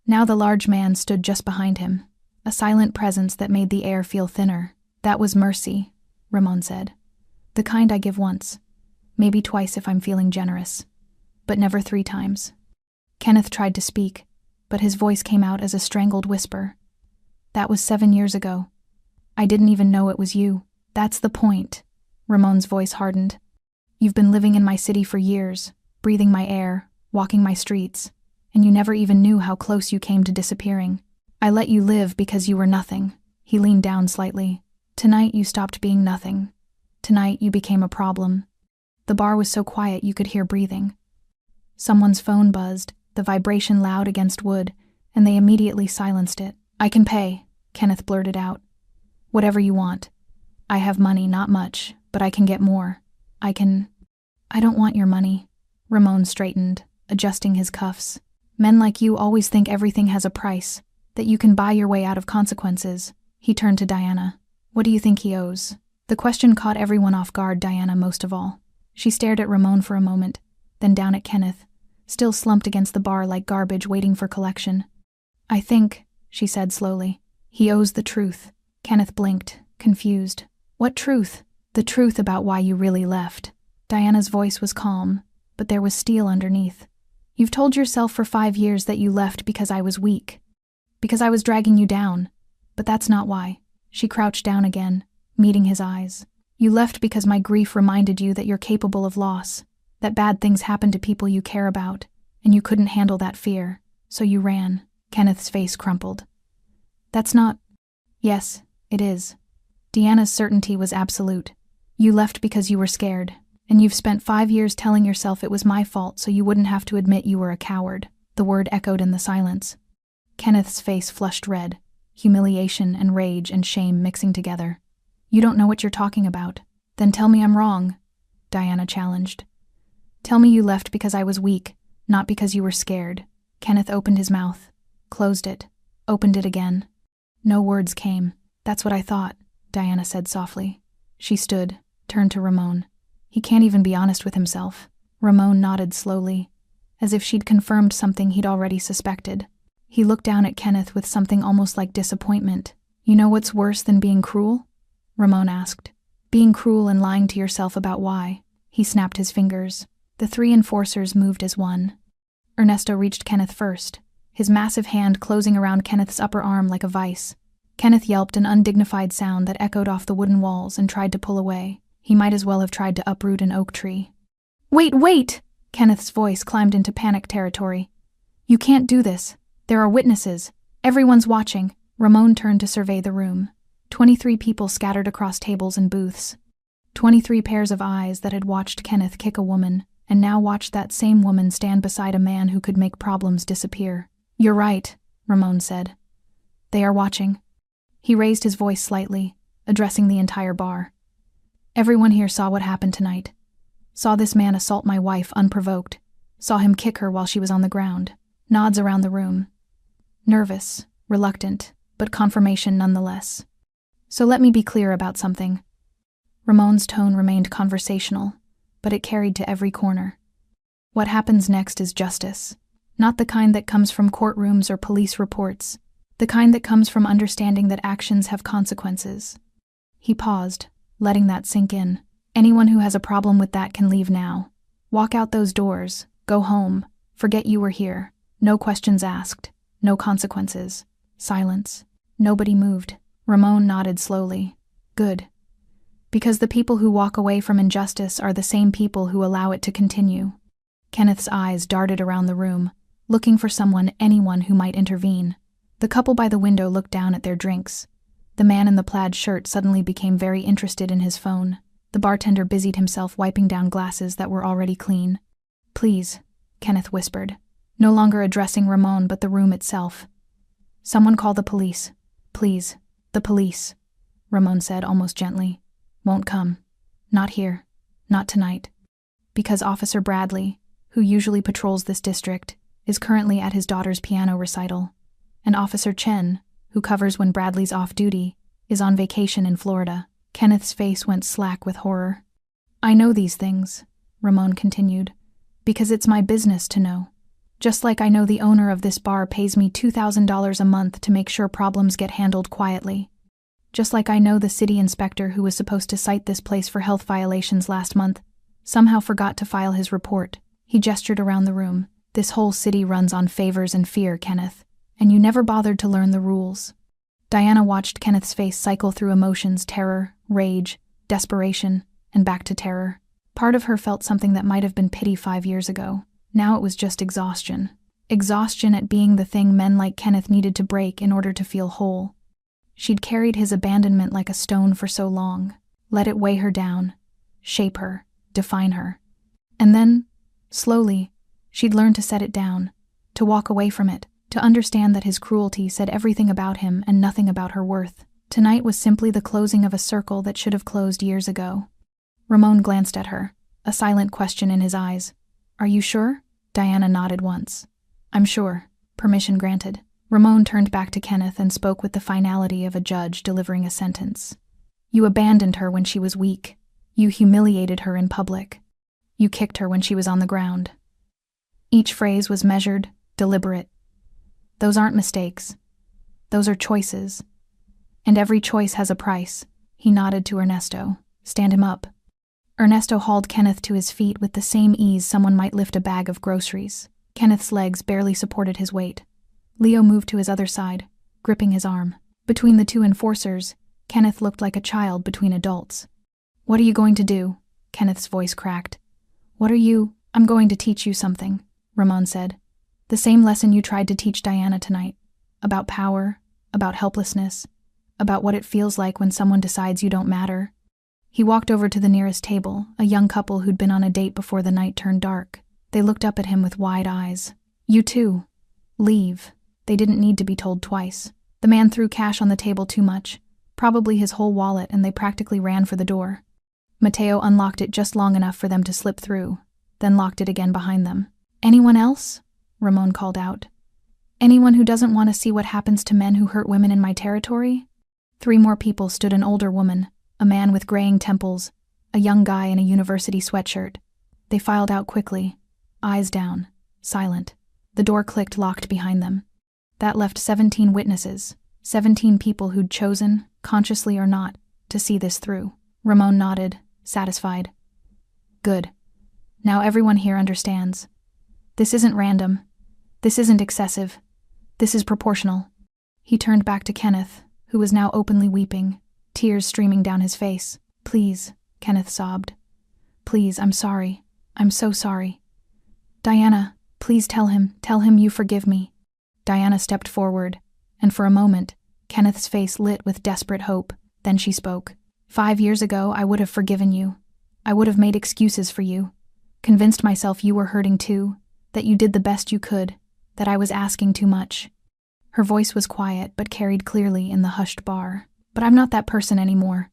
Speaker 1: Now the large man stood just behind him, a silent presence that made the air feel thinner. That was mercy, Ramon said. The kind I give once, maybe twice if I'm feeling generous, but never 3 times. Kenneth tried to speak, but his voice came out as a strangled whisper. That was 7 years ago. I didn't even know it was you. That's the point. Ramon's voice hardened. You've been living in my city for years, breathing my air, walking my streets, and you never even knew how close you came to disappearing. I let you live because you were nothing. He leaned down slightly. Tonight you stopped being nothing. Tonight you became a problem. The bar was so quiet you could hear breathing. Someone's phone buzzed, the vibration loud against wood, and they immediately silenced it. I can pay, Kenneth blurted out. Whatever you want. I have money, not much, but I can get more. I don't want your money. Ramon straightened, adjusting his cuffs. Men like you always think everything has a price, that you can buy your way out of consequences. He turned to Diana. What do you think he owes? The question caught everyone off guard, Diana most of all. She stared at Ramon for a moment, then down at Kenneth, still slumped against the bar like garbage waiting for collection. I think, she said slowly, he owes the truth. Kenneth blinked, confused. What truth? The truth about why you really left. Diana's voice was calm, but there was steel underneath. You've told yourself for 5 years that you left because I was weak. Because I was dragging you down. But that's not why. She crouched down again, meeting his eyes. You left because my grief reminded you that you're capable of loss, that bad things happen to people you care about, and you couldn't handle that fear, so you ran. Kenneth's face crumpled. That's not... Yes, it is. Deanna's certainty was absolute. You left because you were scared, and you've spent 5 years telling yourself it was my fault so you wouldn't have to admit you were a coward. The word echoed in the silence. Kenneth's face flushed red, humiliation and rage and shame mixing together. You don't know what you're talking about. Then tell me I'm wrong, Diana challenged. Tell me you left because I was weak, not because you were scared. Kenneth opened his mouth, closed it, opened it again. No words came. That's what I thought, Diana said softly. She stood, turned to Ramon. He can't even be honest with himself. Ramon nodded slowly. as if she'd confirmed something he'd already suspected. He looked down at Kenneth with something almost like disappointment. "You know what's worse than being cruel?" Ramon asked. "Being cruel and lying to yourself about why." He snapped his fingers. The three enforcers moved as one. Ernesto reached Kenneth first, his massive hand closing around Kenneth's upper arm like a vice. Kenneth yelped an undignified sound that echoed off the wooden walls and tried to pull away. He might as well have tried to uproot an oak tree. "Wait, wait!" Kenneth's voice climbed into panic territory. "You can't do this. There are witnesses. Everyone's watching." Ramon turned to survey the room. 23 people scattered across tables and booths. 23 pairs of eyes that had watched Kenneth kick a woman, and now watched that same woman stand beside a man who could make problems disappear. "You're right," Ramon said. "They are watching." He raised his voice slightly, addressing the entire bar. "Everyone here saw what happened tonight. Saw this man assault my wife unprovoked. Saw him kick her while she was on the ground." Nods around the room. Nervous, reluctant, but confirmation nonetheless. "So let me be clear about something." Ramon's tone remained conversational, but it carried to every corner. "What happens next is justice. Not the kind that comes from courtrooms or police reports. The kind that comes from understanding that actions have consequences." He paused, letting that sink in. "Anyone who has a problem with that can leave now. Walk out those doors, go home, forget you were here. No questions asked, no consequences." Silence. Nobody moved. Ramon nodded slowly. "Good. Because the people who walk away from injustice are the same people who allow it to continue." Kenneth's eyes darted around the room, looking for anyone who might intervene. The couple by the window looked down at their drinks. The man in the plaid shirt suddenly became very interested in his phone. The bartender busied himself wiping down glasses that were already clean. "Please," Kenneth whispered, no longer addressing Ramon but the room itself. "Someone call the police. Please, the police," Ramon said almost gently. "Won't come. Not here. Not tonight. Because Officer Bradley, who usually patrols this district, is currently at his daughter's piano recital. And Officer Chen, who covers when Bradley's off duty, is on vacation in Florida." Kenneth's face went slack with horror. "I know these things," Ramon continued, "because it's my business to know. Just like I know the owner of this bar pays me $2,000 a month to make sure problems get handled quietly. Just like I know the city inspector who was supposed to cite this place for health violations last month somehow forgot to file his report." He gestured around the room. "This whole city runs on favors and fear, Kenneth, and you never bothered to learn the rules." Diana watched Kenneth's face cycle through emotions: terror, rage, desperation, and back to terror. Part of her felt something that might have been pity 5 years ago. Now it was just exhaustion. Exhaustion at being the thing men like Kenneth needed to break in order to feel whole. She'd carried his abandonment like a stone for so long, let it weigh her down, shape her, define her. And then, slowly, she'd learned to set it down, to walk away from it, to understand that his cruelty said everything about him and nothing about her worth. Tonight was simply the closing of a circle that should have closed years ago. Ramon glanced at her, a silent question in his eyes. "Are you sure?" Diana nodded once. "I'm sure." Permission granted. Ramon turned back to Kenneth and spoke with the finality of a judge delivering a sentence. "You abandoned her when she was weak. You humiliated her in public. You kicked her when she was on the ground." Each phrase was measured, deliberate. "Those aren't mistakes. Those are choices. And every choice has a price." He nodded to Ernesto. "Stand him up." Ernesto hauled Kenneth to his feet with the same ease someone might lift a bag of groceries. Kenneth's legs barely supported his weight. Leo moved to his other side, gripping his arm. Between the two enforcers, Kenneth looked like a child between adults. "What are you going to do?" Kenneth's voice cracked. "I'm going to teach you something," Ramon said. "The same lesson you tried to teach Diana tonight. About power, about helplessness, about what it feels like when someone decides you don't matter." He walked over to the nearest table, a young couple who'd been on a date before the night turned dark. They looked up at him with wide eyes. "You too. Leave." They didn't need to be told twice. The man threw cash on the table too much, probably his whole wallet, and they practically ran for the door. Mateo unlocked it just long enough for them to slip through, then locked it again behind them. "Anyone else?" Ramon called out. "Anyone who doesn't want to see what happens to men who hurt women in my territory?" 3 more people stood: an older woman, a man with graying temples, a young guy in a university sweatshirt. They filed out quickly, eyes down, silent. The door clicked locked behind them. That left 17 witnesses, 17 people who'd chosen, consciously or not, to see this through. Ramon nodded, satisfied. Good. Now everyone here understands. This isn't random. This isn't excessive. This is proportional. He turned back to Kenneth, who was now openly weeping, tears streaming down his face. Please, Kenneth sobbed. Please, I'm sorry. I'm so sorry. Diana, please tell him you forgive me. Diana stepped forward, and for a moment, Kenneth's face lit with desperate hope. Then she spoke. 5 years ago, I would have forgiven you. I would have made excuses for you, convinced myself you were hurting too, that you did the best you could, that I was asking too much. Her voice was quiet but carried clearly in the hushed bar. But I'm not that person anymore,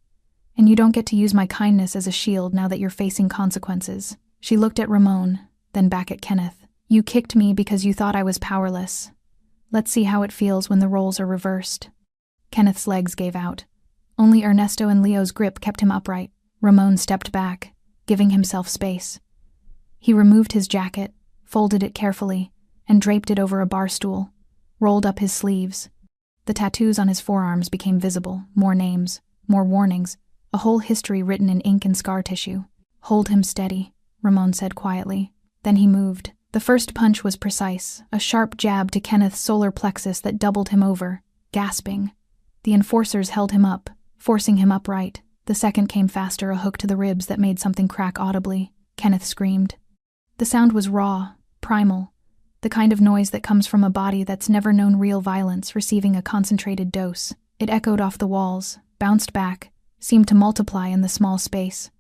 Speaker 1: and you don't get to use my kindness as a shield now that you're facing consequences. She looked at Ramon, then back at Kenneth. You kicked me because you thought I was powerless. Let's see how it feels when the roles are reversed. Kenneth's legs gave out. Only Ernesto and Leo's grip kept him upright. Ramon stepped back, giving himself space. He removed his jacket, folded it carefully, and draped it over a bar stool, rolled up his sleeves. The tattoos on his forearms became visible, more names, more warnings, a whole history written in ink and scar tissue. Hold him steady, Ramon said quietly. Then he moved. The first punch was precise, a sharp jab to Kenneth's solar plexus that doubled him over, gasping. The enforcers held him up, forcing him upright. The second came faster, a hook to the ribs that made something crack audibly. Kenneth screamed. The sound was raw, primal, the kind of noise that comes from a body that's never known real violence receiving a concentrated dose. It echoed off the walls, bounced back, seemed to multiply in the small space.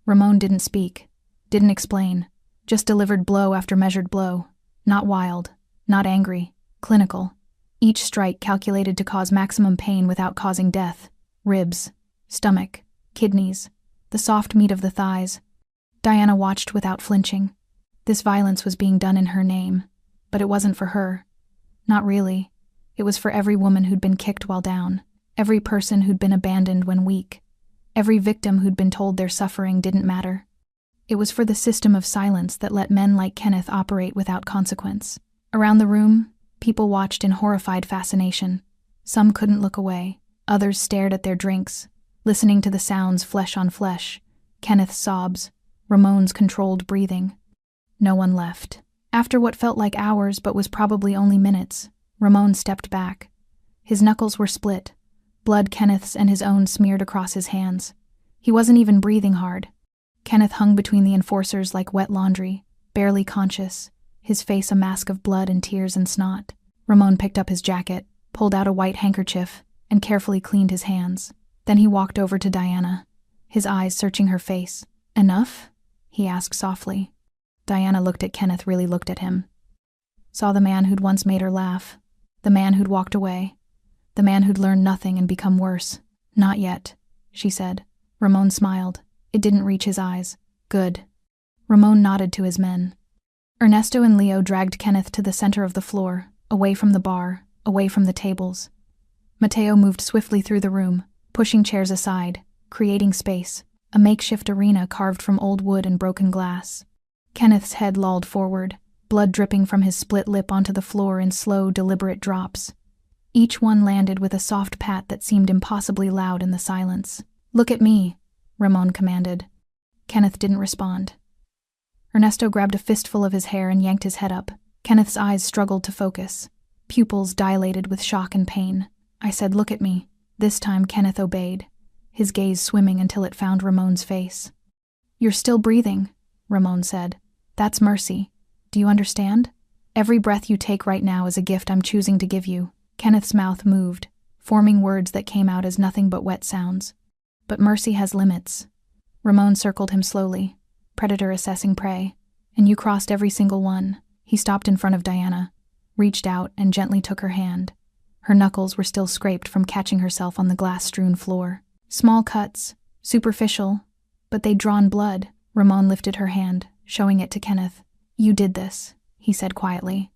Speaker 1: Ramon didn't speak, didn't explain, just delivered blow after measured blow. Not wild, not angry, clinical. Each strike calculated to cause maximum pain without causing death. Ribs, stomach, kidneys, the soft meat of the thighs. Diana watched without flinching. This violence was being done in her name, but it wasn't for her. Not really. It was for every woman who'd been kicked while down, every person who'd been abandoned when weak, every victim who'd been told their suffering didn't matter. It was for the system of silence that let men like Kenneth operate without consequence. Around the room, people watched in horrified fascination. Some couldn't look away. Others stared at their drinks, listening to the sounds flesh on flesh, Kenneth's sobs, Ramon's controlled breathing. No one left. After what felt like hours but was probably only minutes, Ramon stepped back. His knuckles were split, blood Kenneth's and his own smeared across his hands. He wasn't even breathing hard. Kenneth hung between the enforcers like wet laundry, barely conscious, his face a mask of blood and tears and snot. Ramon picked up his jacket, pulled out a white handkerchief, and carefully cleaned his hands. Then he walked over to Diana, his eyes searching her face. Enough? He asked softly. Diana looked at Kenneth, really looked at him. Saw the man who'd once made her laugh, the man who'd walked away, the man who'd learned nothing and become worse. Not yet, she said. Ramon smiled. It didn't reach his eyes. Good. Ramon nodded to his men. Ernesto and Leo dragged Kenneth to the center of the floor, away from the bar, away from the tables. Mateo moved swiftly through the room, pushing chairs aside, creating space, a makeshift arena carved from old wood and broken glass. Kenneth's head lolled forward, blood dripping from his split lip onto the floor in slow, deliberate drops. Each one landed with a soft pat that seemed impossibly loud in the silence. Look at me, Ramon commanded. Kenneth didn't respond. Ernesto grabbed a fistful of his hair and yanked his head up. Kenneth's eyes struggled to focus, pupils dilated with shock and pain. I said, look at me. This time Kenneth obeyed, his gaze swimming until it found Ramon's face. You're still breathing, Ramon said. That's mercy. Do you understand? Every breath you take right now is a gift I'm choosing to give you. Kenneth's mouth moved, forming words that came out as nothing but wet sounds. But mercy has limits. Ramon circled him slowly, predator assessing prey, and you crossed every single one. He stopped in front of Diana, reached out and gently took her hand. Her knuckles were still scraped from catching herself on the glass-strewn floor. Small cuts, superficial, but they'd drawn blood. Ramon lifted her hand, showing it to Kenneth. You did this, he said quietly.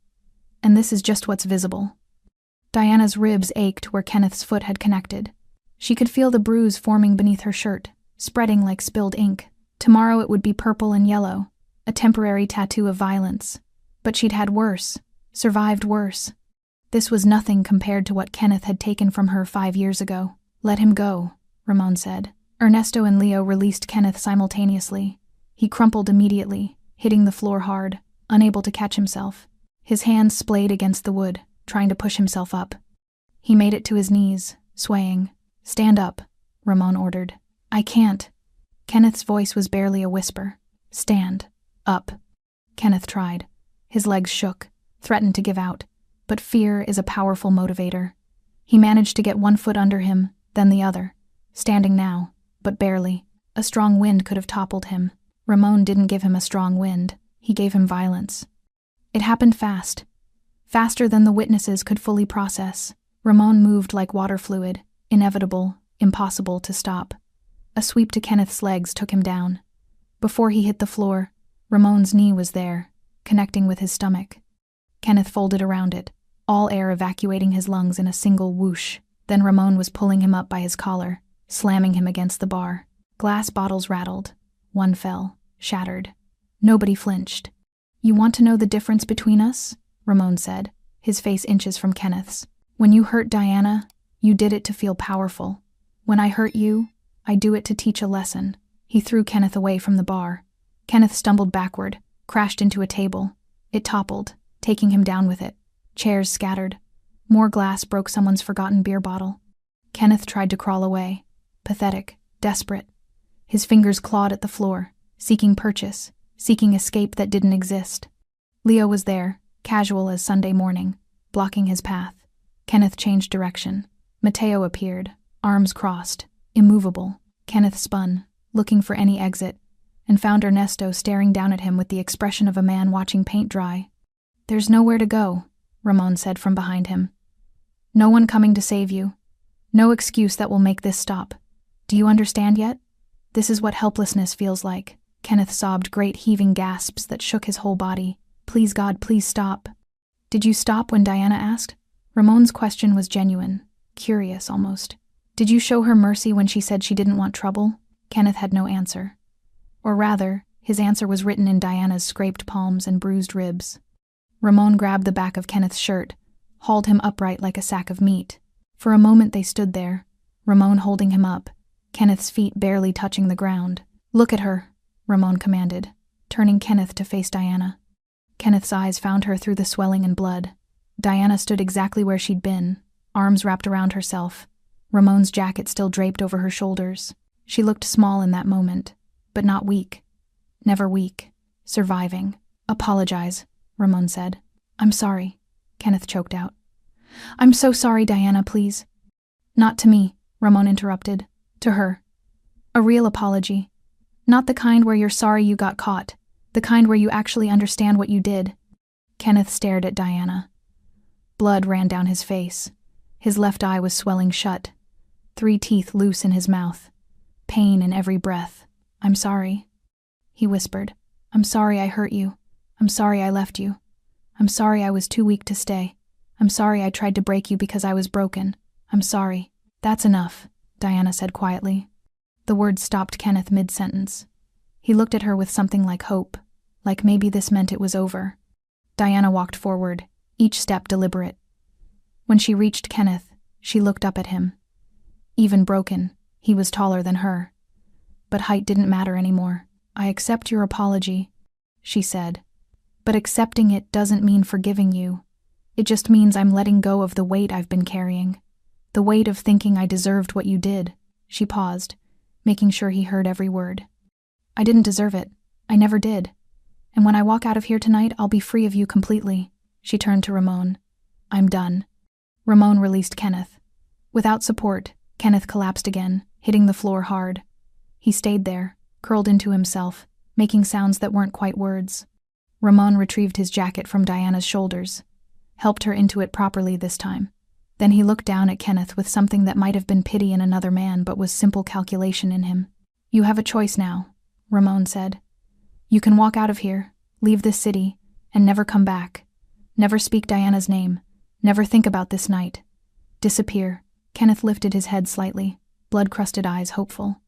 Speaker 1: And this is just what's visible. Diana's ribs ached where Kenneth's foot had connected. She could feel the bruise forming beneath her shirt, spreading like spilled ink. Tomorrow it would be purple and yellow, a temporary tattoo of violence. But she'd had worse, survived worse. This was nothing compared to what Kenneth had taken from her 5 years ago. "Let him go," Ramon said. Ernesto and Leo released Kenneth simultaneously. He crumpled immediately, hitting the floor hard, unable to catch himself. His hands splayed against the wood, trying to push himself up. He made it to his knees, swaying. "Stand up," Ramon ordered. "I can't." Kenneth's voice was barely a whisper. "Stand up." Kenneth tried. His legs shook, threatened to give out, but fear is a powerful motivator. He managed to get one foot under him, then the other, standing now, but barely. A strong wind could have toppled him. Ramon didn't give him a strong wind, he gave him violence. It happened fast. Faster than the witnesses could fully process. Ramon moved like water fluid, inevitable, impossible to stop. A sweep to Kenneth's legs took him down. Before he hit the floor, Ramon's knee was there, connecting with his stomach. Kenneth folded around it, all air evacuating his lungs in a single whoosh. Then Ramon was pulling him up by his collar, slamming him against the bar. Glass bottles rattled. One fell, shattered. Nobody flinched. "You want to know the difference between us?" Ramon said, his face inches from Kenneth's. "When you hurt Diana, you did it to feel powerful. When I hurt you, I do it to teach a lesson." He threw Kenneth away from the bar. Kenneth stumbled backward, crashed into a table. It toppled, taking him down with it. Chairs scattered. More glass broke someone's forgotten beer bottle. Kenneth tried to crawl away, pathetic, desperate. His fingers clawed at the floor, seeking purchase, seeking escape that didn't exist. Leo was there, casual as Sunday morning, blocking his path. Kenneth changed direction. Mateo appeared, arms crossed, immovable. Kenneth spun, looking for any exit, and found Ernesto staring down at him with the expression of a man watching paint dry. "There's nowhere to go," Ramon said from behind him. "No one coming to save you. No excuse that will make this stop. Do you understand yet? This is what helplessness feels like." Kenneth sobbed great heaving gasps that shook his whole body. "Please God, please stop." "Did you stop when Diana asked?" Ramon's question was genuine, curious almost. "Did you show her mercy when she said she didn't want trouble?" Kenneth had no answer. Or rather, his answer was written in Diana's scraped palms and bruised ribs. Ramon grabbed the back of Kenneth's shirt, hauled him upright like a sack of meat. For a moment they stood there, Ramon holding him up, Kenneth's feet barely touching the ground. "Look at her," Ramon commanded, turning Kenneth to face Diana. Kenneth's eyes found her through the swelling and blood. Diana stood exactly where she'd been, arms wrapped around herself, Ramon's jacket still draped over her shoulders. She looked small in that moment, but not weak. Never weak. Surviving. "Apologize," Ramon said. "I'm sorry," Kenneth choked out. "I'm so sorry, Diana, please." "Not to me," Ramon interrupted. "To her. A real apology. Not the kind where you're sorry you got caught, the kind where you actually understand what you did." Kenneth stared at Diana. Blood ran down his face. His left eye was swelling shut, 3 teeth loose in his mouth. Pain in every breath. "I'm sorry," he whispered. "I'm sorry I hurt you. I'm sorry I left you. I'm sorry I was too weak to stay. I'm sorry I tried to break you because I was broken. I'm sorry." "That's enough," Diana said quietly. The words stopped Kenneth mid-sentence. He looked at her with something like hope, like maybe this meant it was over. Diana walked forward, each step deliberate. When she reached Kenneth, she looked up at him. Even broken, he was taller than her. But height didn't matter anymore. "I accept your apology," she said. "But accepting it doesn't mean forgiving you. It just means I'm letting go of the weight I've been carrying. The weight of thinking I deserved what you did." She paused, making sure he heard every word. "I didn't deserve it. I never did. And when I walk out of here tonight, I'll be free of you completely." She turned to Ramon. "I'm done." Ramon released Kenneth. Without support, Kenneth collapsed again, hitting the floor hard. He stayed there, curled into himself, making sounds that weren't quite words. Ramon retrieved his jacket from Diana's shoulders, helped her into it properly this time. Then he looked down at Kenneth with something that might have been pity in another man but was simple calculation in him. "You have a choice now," Ramon said. "You can walk out of here, leave this city, and never come back. Never speak Diana's name. Never think about this night. Disappear." Kenneth lifted his head slightly, blood-crusted eyes hopeful.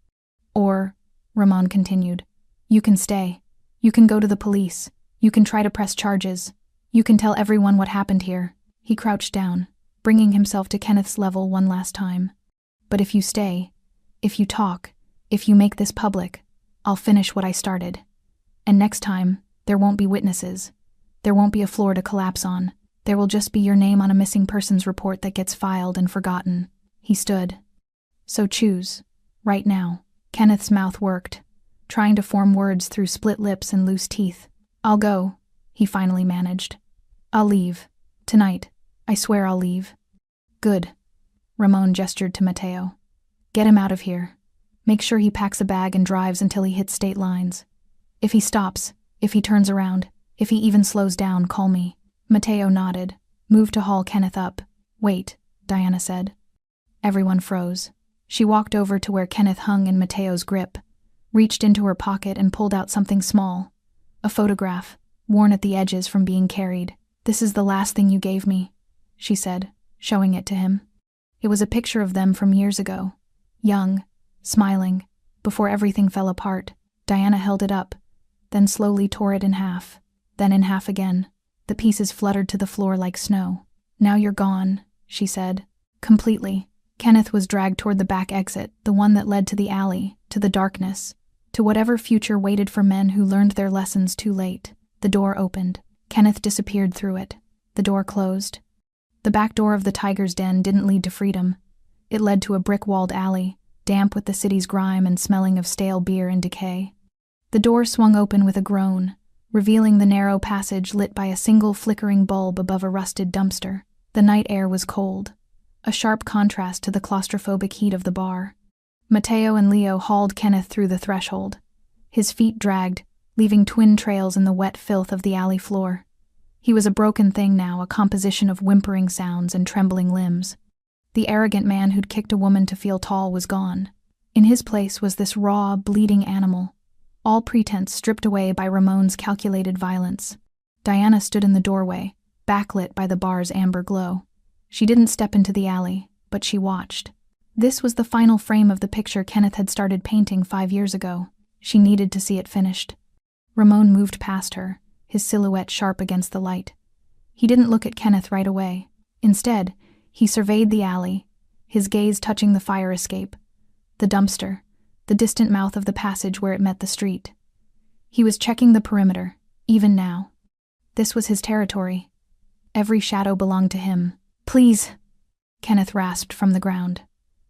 Speaker 1: "Or," Ramon continued, "you can stay. You can go to the police. You can try to press charges. You can tell everyone what happened here. He crouched down, bringing himself to Kenneth's level one last time. But if you stay, if you talk, if you make this public, I'll finish what I started. And next time, there won't be witnesses. There won't be a floor to collapse on. There will just be your name on a missing persons report that gets filed and forgotten. He stood. So choose. Right now. Kenneth's mouth worked, trying to form words through split lips and loose teeth. I'll go, he finally managed. I'll leave. Tonight. I swear I'll leave. Good. Ramon gestured to Mateo. Get him out of here. Make sure he packs a bag and drives until he hits state lines. If he stops, if he turns around, if he even slows down, call me. Mateo nodded, moved to haul Kenneth up. Wait, Diana said. Everyone froze. She walked over to where Kenneth hung in Mateo's grip, reached into her pocket and pulled out something small. A photograph, worn at the edges from being carried. This is the last thing you gave me, she said, showing it to him. It was a picture of them from years ago. Young, smiling, before everything fell apart. Diana held it up, then slowly tore it in half, then in half again. The pieces fluttered to the floor like snow. Now you're gone, she said. Completely. Kenneth was dragged toward the back exit, the one that led to the alley, to the darkness, to whatever future waited for men who learned their lessons too late. The door opened. Kenneth disappeared through it. The door closed. The back door of the tiger's den didn't lead to freedom. It led to a brick-walled alley, damp with the city's grime and smelling of stale beer and decay. The door swung open with a groan, revealing the narrow passage lit by a single flickering bulb above a rusted dumpster. The night air was cold, a sharp contrast to the claustrophobic heat of the bar. Mateo and Leo hauled Kenneth through the threshold. His feet dragged, leaving twin trails in the wet filth of the alley floor. He was a broken thing now, a composition of whimpering sounds and trembling limbs. The arrogant man who'd kicked a woman to feel tall was gone. In his place was this raw, bleeding animal, all pretense stripped away by Ramon's calculated violence. Diana stood in the doorway, backlit by the bar's amber glow. She didn't step into the alley, but she watched. This was the final frame of the picture Kenneth had started painting 5 years ago. She needed to see it finished. Ramon moved past her, his silhouette sharp against the light. He didn't look at Kenneth right away. Instead, he surveyed the alley, his gaze touching the fire escape, the dumpster, the distant mouth of the passage where it met the street. He was checking the perimeter, even now. This was his territory. Every shadow belonged to him. Please, Kenneth rasped from the ground.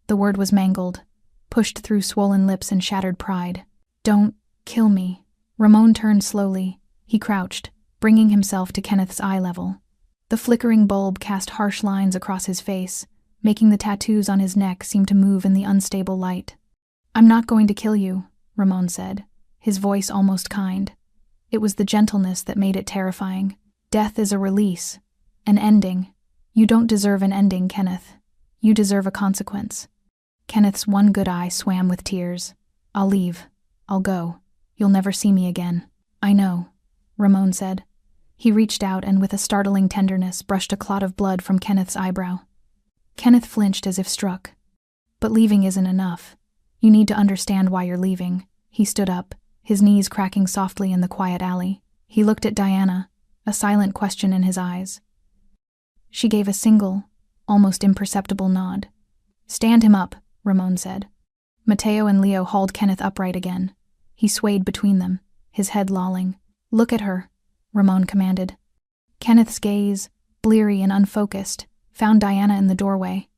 Speaker 1: The word was mangled, pushed through swollen lips and shattered pride. Don't kill me. Ramon turned slowly. He crouched, bringing himself to Kenneth's eye level. The flickering bulb cast harsh lines across his face, making the tattoos on his neck seem to move in the unstable light. I'm not going to kill you, Ramon said, his voice almost kind. It was the gentleness that made it terrifying. Death is a release, an ending. You don't deserve an ending, Kenneth. You deserve a consequence. Kenneth's one good eye swam with tears. I'll leave. I'll go. You'll never see me again. I know, Ramon said. He reached out and with a startling tenderness brushed a clot of blood from Kenneth's eyebrow. Kenneth flinched as if struck. But leaving isn't enough. You need to understand why you're leaving. He stood up, his knees cracking softly in the quiet alley. He looked at Diana, a silent question in his eyes. She gave a single, almost imperceptible nod. Stand him up, Ramon said. Mateo and Leo hauled Kenneth upright again. He swayed between them, his head lolling. Look at her, Ramon commanded. Kenneth's gaze, bleary and unfocused, found Diana in the doorway.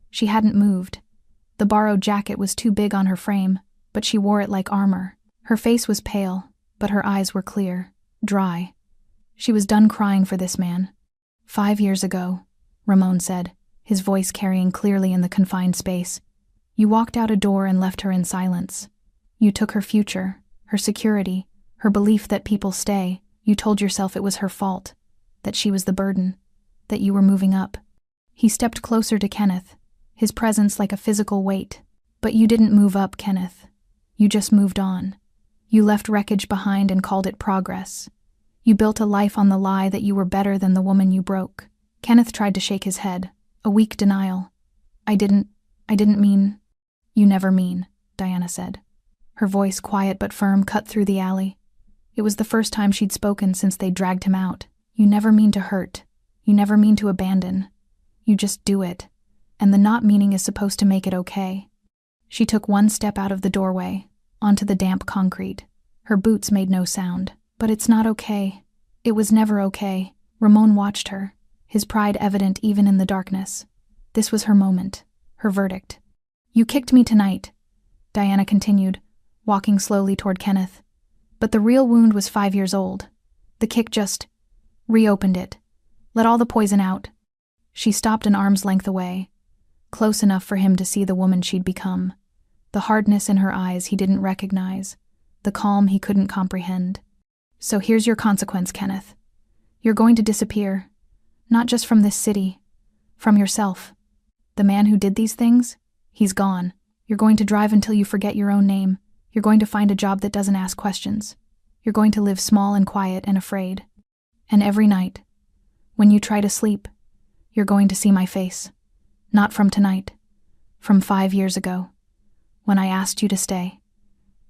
Speaker 1: She hadn't moved. The borrowed jacket was too big on her frame, but she wore it like armor. Her face was pale, but her eyes were clear, dry. She was done crying for this man. 5 years ago, Ramon said, his voice carrying clearly in the confined space. You walked out a door and left her in silence. You took her future, her security, her belief that people stay. You told yourself it was her fault, that she was the burden, that you were moving up. He stepped closer to Kenneth, his presence like a physical weight. But you didn't move up, Kenneth. You just moved on. You left wreckage behind and called it progress. You built a life on the lie that you were better than the woman you broke. Kenneth tried to shake his head, a weak denial. I didn't mean. You never mean, Diana said. Her voice, quiet but firm, cut through the alley. It was the first time she'd spoken since they dragged him out. You never mean to hurt. You never mean to abandon. You just do it. And the not meaning is supposed to make it okay. She took one step out of the doorway, onto the damp concrete. Her boots made no sound. But it's not okay. It was never okay. Ramon watched her, his pride evident even in the darkness. This was her moment, her verdict. You kicked me tonight, Diana continued, walking slowly toward Kenneth. But the real wound was 5 years old. The kick just reopened it, let all the poison out. She stopped an arm's length away, close enough for him to see the woman she'd become. The hardness in her eyes he didn't recognize, the calm he couldn't comprehend. So here's your consequence, Kenneth. You're going to disappear. Not just from this city, from yourself. The man who did these things, he's gone. You're going to drive until you forget your own name. You're going to find a job that doesn't ask questions. You're going to live small and quiet and afraid. And every night, when you try to sleep, you're going to see my face. Not from tonight, from 5 years ago, when I asked you to stay.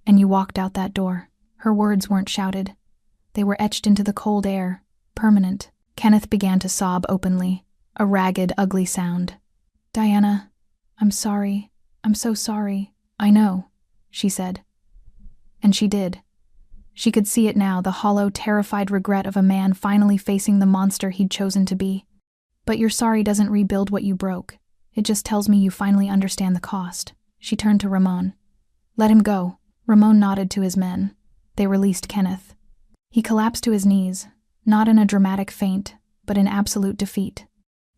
Speaker 1: And you walked out that door. Her words weren't shouted. They were etched into the cold air, permanent. Kenneth began to sob openly, a ragged, ugly sound. Diana, I'm sorry. I'm so sorry. I know, she said. And she did. She could see it now, the hollow, terrified regret of a man finally facing the monster he'd chosen to be. But your sorry doesn't rebuild what you broke. It just tells me you finally understand the cost. She turned to Ramon. Let him go. Ramon nodded to his men. They released Kenneth. He collapsed to his knees, not in a dramatic faint, but in absolute defeat.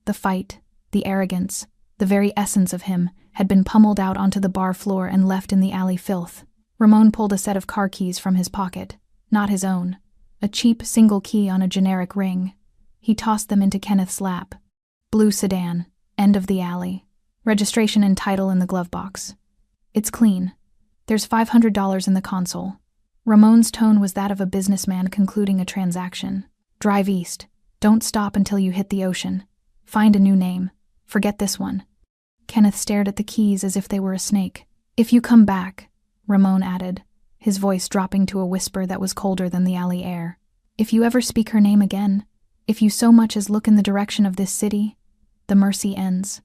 Speaker 1: The fight, the arrogance, the very essence of him, had been pummeled out onto the bar floor and left in the alley filth. Ramon pulled a set of car keys from his pocket, not his own, a cheap single key on a generic ring. He tossed them into Kenneth's lap. Blue sedan, end of the alley. Registration and title in the glove box. It's clean. There's $500 in the console. Ramon's tone was that of a businessman concluding a transaction. Drive east. Don't stop until you hit the ocean. Find a new name. Forget this one. Kenneth stared at the keys as if they were a snake. If you come back, Ramon added, his voice dropping to a whisper that was colder than the alley air. If you ever speak her name again, if you so much as look in the direction of this city, the mercy ends.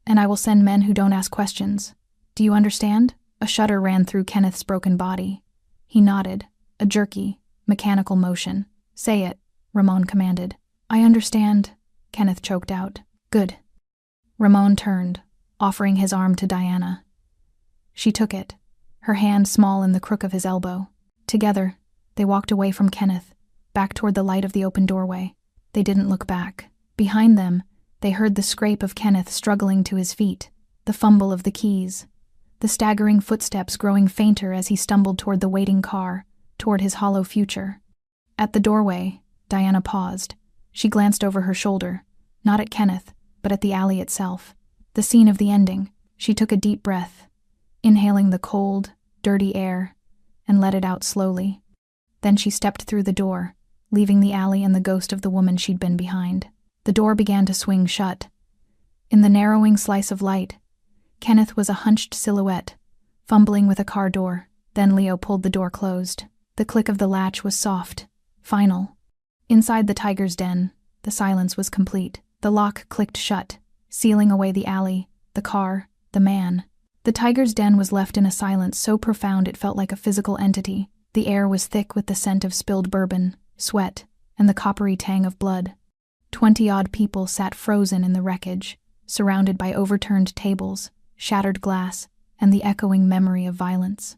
Speaker 1: And I will send men who don't ask questions. Do you understand? A shudder ran through Kenneth's broken body. He nodded, a jerky, mechanical motion. Say it, Ramon commanded. I understand, Kenneth choked out. Good. Ramon turned, offering his arm to Diana. She took it, her hand small in the crook of his elbow. Together, they walked away from Kenneth, back toward the light of the open doorway. They didn't look back. Behind them, they heard the scrape of Kenneth struggling to his feet, the fumble of the keys, the staggering footsteps growing fainter as he stumbled toward the waiting car, toward his hollow future. At the doorway, Diana paused. She glanced over her shoulder, not at Kenneth, but at the alley itself, the scene of the ending. She took a deep breath, inhaling the cold, dirty air, and let it out slowly. Then she stepped through the door, leaving the alley and the ghost of the woman she'd been behind. The door began to swing shut. In the narrowing slice of light, Kenneth was a hunched silhouette, fumbling with a car door. Then Leo pulled the door closed. The click of the latch was soft, final. Inside the tiger's den, the silence was complete. The lock clicked shut, sealing away the alley, the car, the man. The tiger's den was left in a silence so profound it felt like a physical entity. The air was thick with the scent of spilled bourbon, sweat, and the coppery tang of blood. 20-odd people sat frozen in the wreckage, surrounded by overturned tables, shattered glass, and the echoing memory of violence.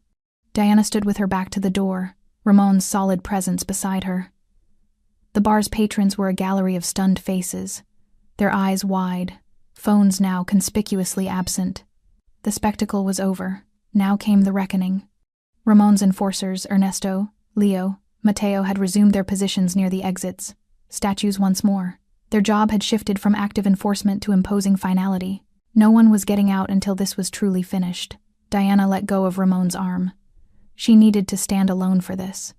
Speaker 1: Diana stood with her back to the door, Ramon's solid presence beside her. The bar's patrons were a gallery of stunned faces, their eyes wide, phones now conspicuously absent. The spectacle was over. Now came the reckoning. Ramon's enforcers, Ernesto, Leo, Mateo, had resumed their positions near the exits, statues once more. Their job had shifted from active enforcement to imposing finality. No one was getting out until this was truly finished. Diana let go of Ramon's arm. She needed to stand alone for this.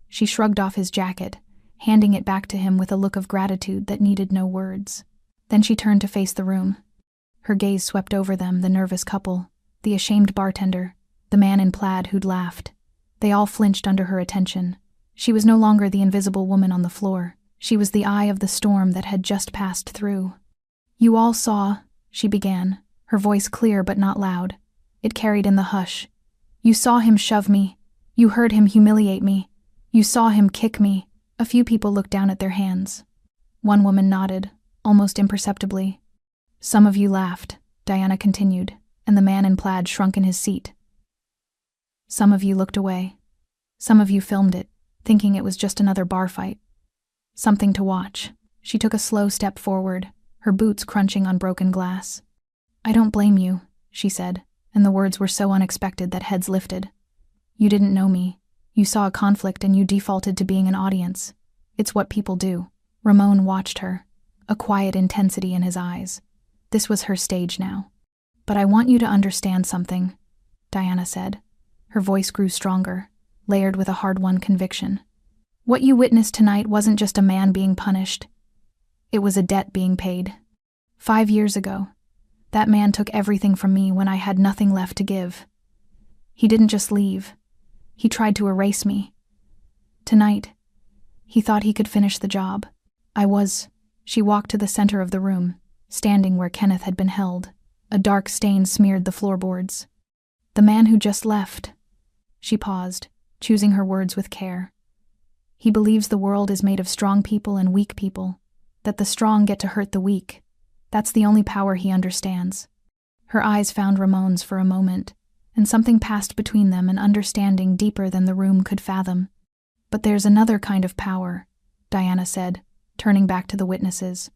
Speaker 1: She shrugged off his jacket, handing it back to him with a look of gratitude that needed no words. Then she turned to face the room. Her gaze swept over them, the nervous couple, the ashamed bartender, the man in plaid who'd laughed. They all flinched under her attention. She was no longer the invisible woman on the floor. She was the eye of the storm that had just passed through. "You all saw," she began, her voice clear but not loud. It carried in the hush. "You saw him shove me. You heard him humiliate me. You saw him kick me." A few people looked down at their hands. One woman nodded, almost imperceptibly. "Some of you laughed," Diana continued, and the man in plaid shrunk in his seat. "Some of you looked away. Some of you filmed it, thinking it was just another bar fight. Something to watch." She took a slow step forward, her boots crunching on broken glass. "I don't blame you," she said, and the words were so unexpected that heads lifted. "You didn't know me. You saw a conflict and you defaulted to being an audience. It's what people do." Ramon watched her, a quiet intensity in his eyes. This was her stage now. "But I want you to understand something," Diana said. Her voice grew stronger, layered with a hard-won conviction. "What you witnessed tonight wasn't just a man being punished. It was a debt being paid. 5 years ago, that man took everything from me when I had nothing left to give. He didn't just leave. He tried to erase me. Tonight, he thought he could finish the job. She walked to the center of the room, standing where Kenneth had been held. A dark stain smeared the floorboards. "The man who just left." She paused, choosing her words with care. "He believes the world is made of strong people and weak people, that the strong get to hurt the weak. That's the only power he understands." Her eyes found Ramon's for a moment, and something passed between them, an understanding deeper than the room could fathom. "But there's another kind of power," Diana said, turning back to the witnesses.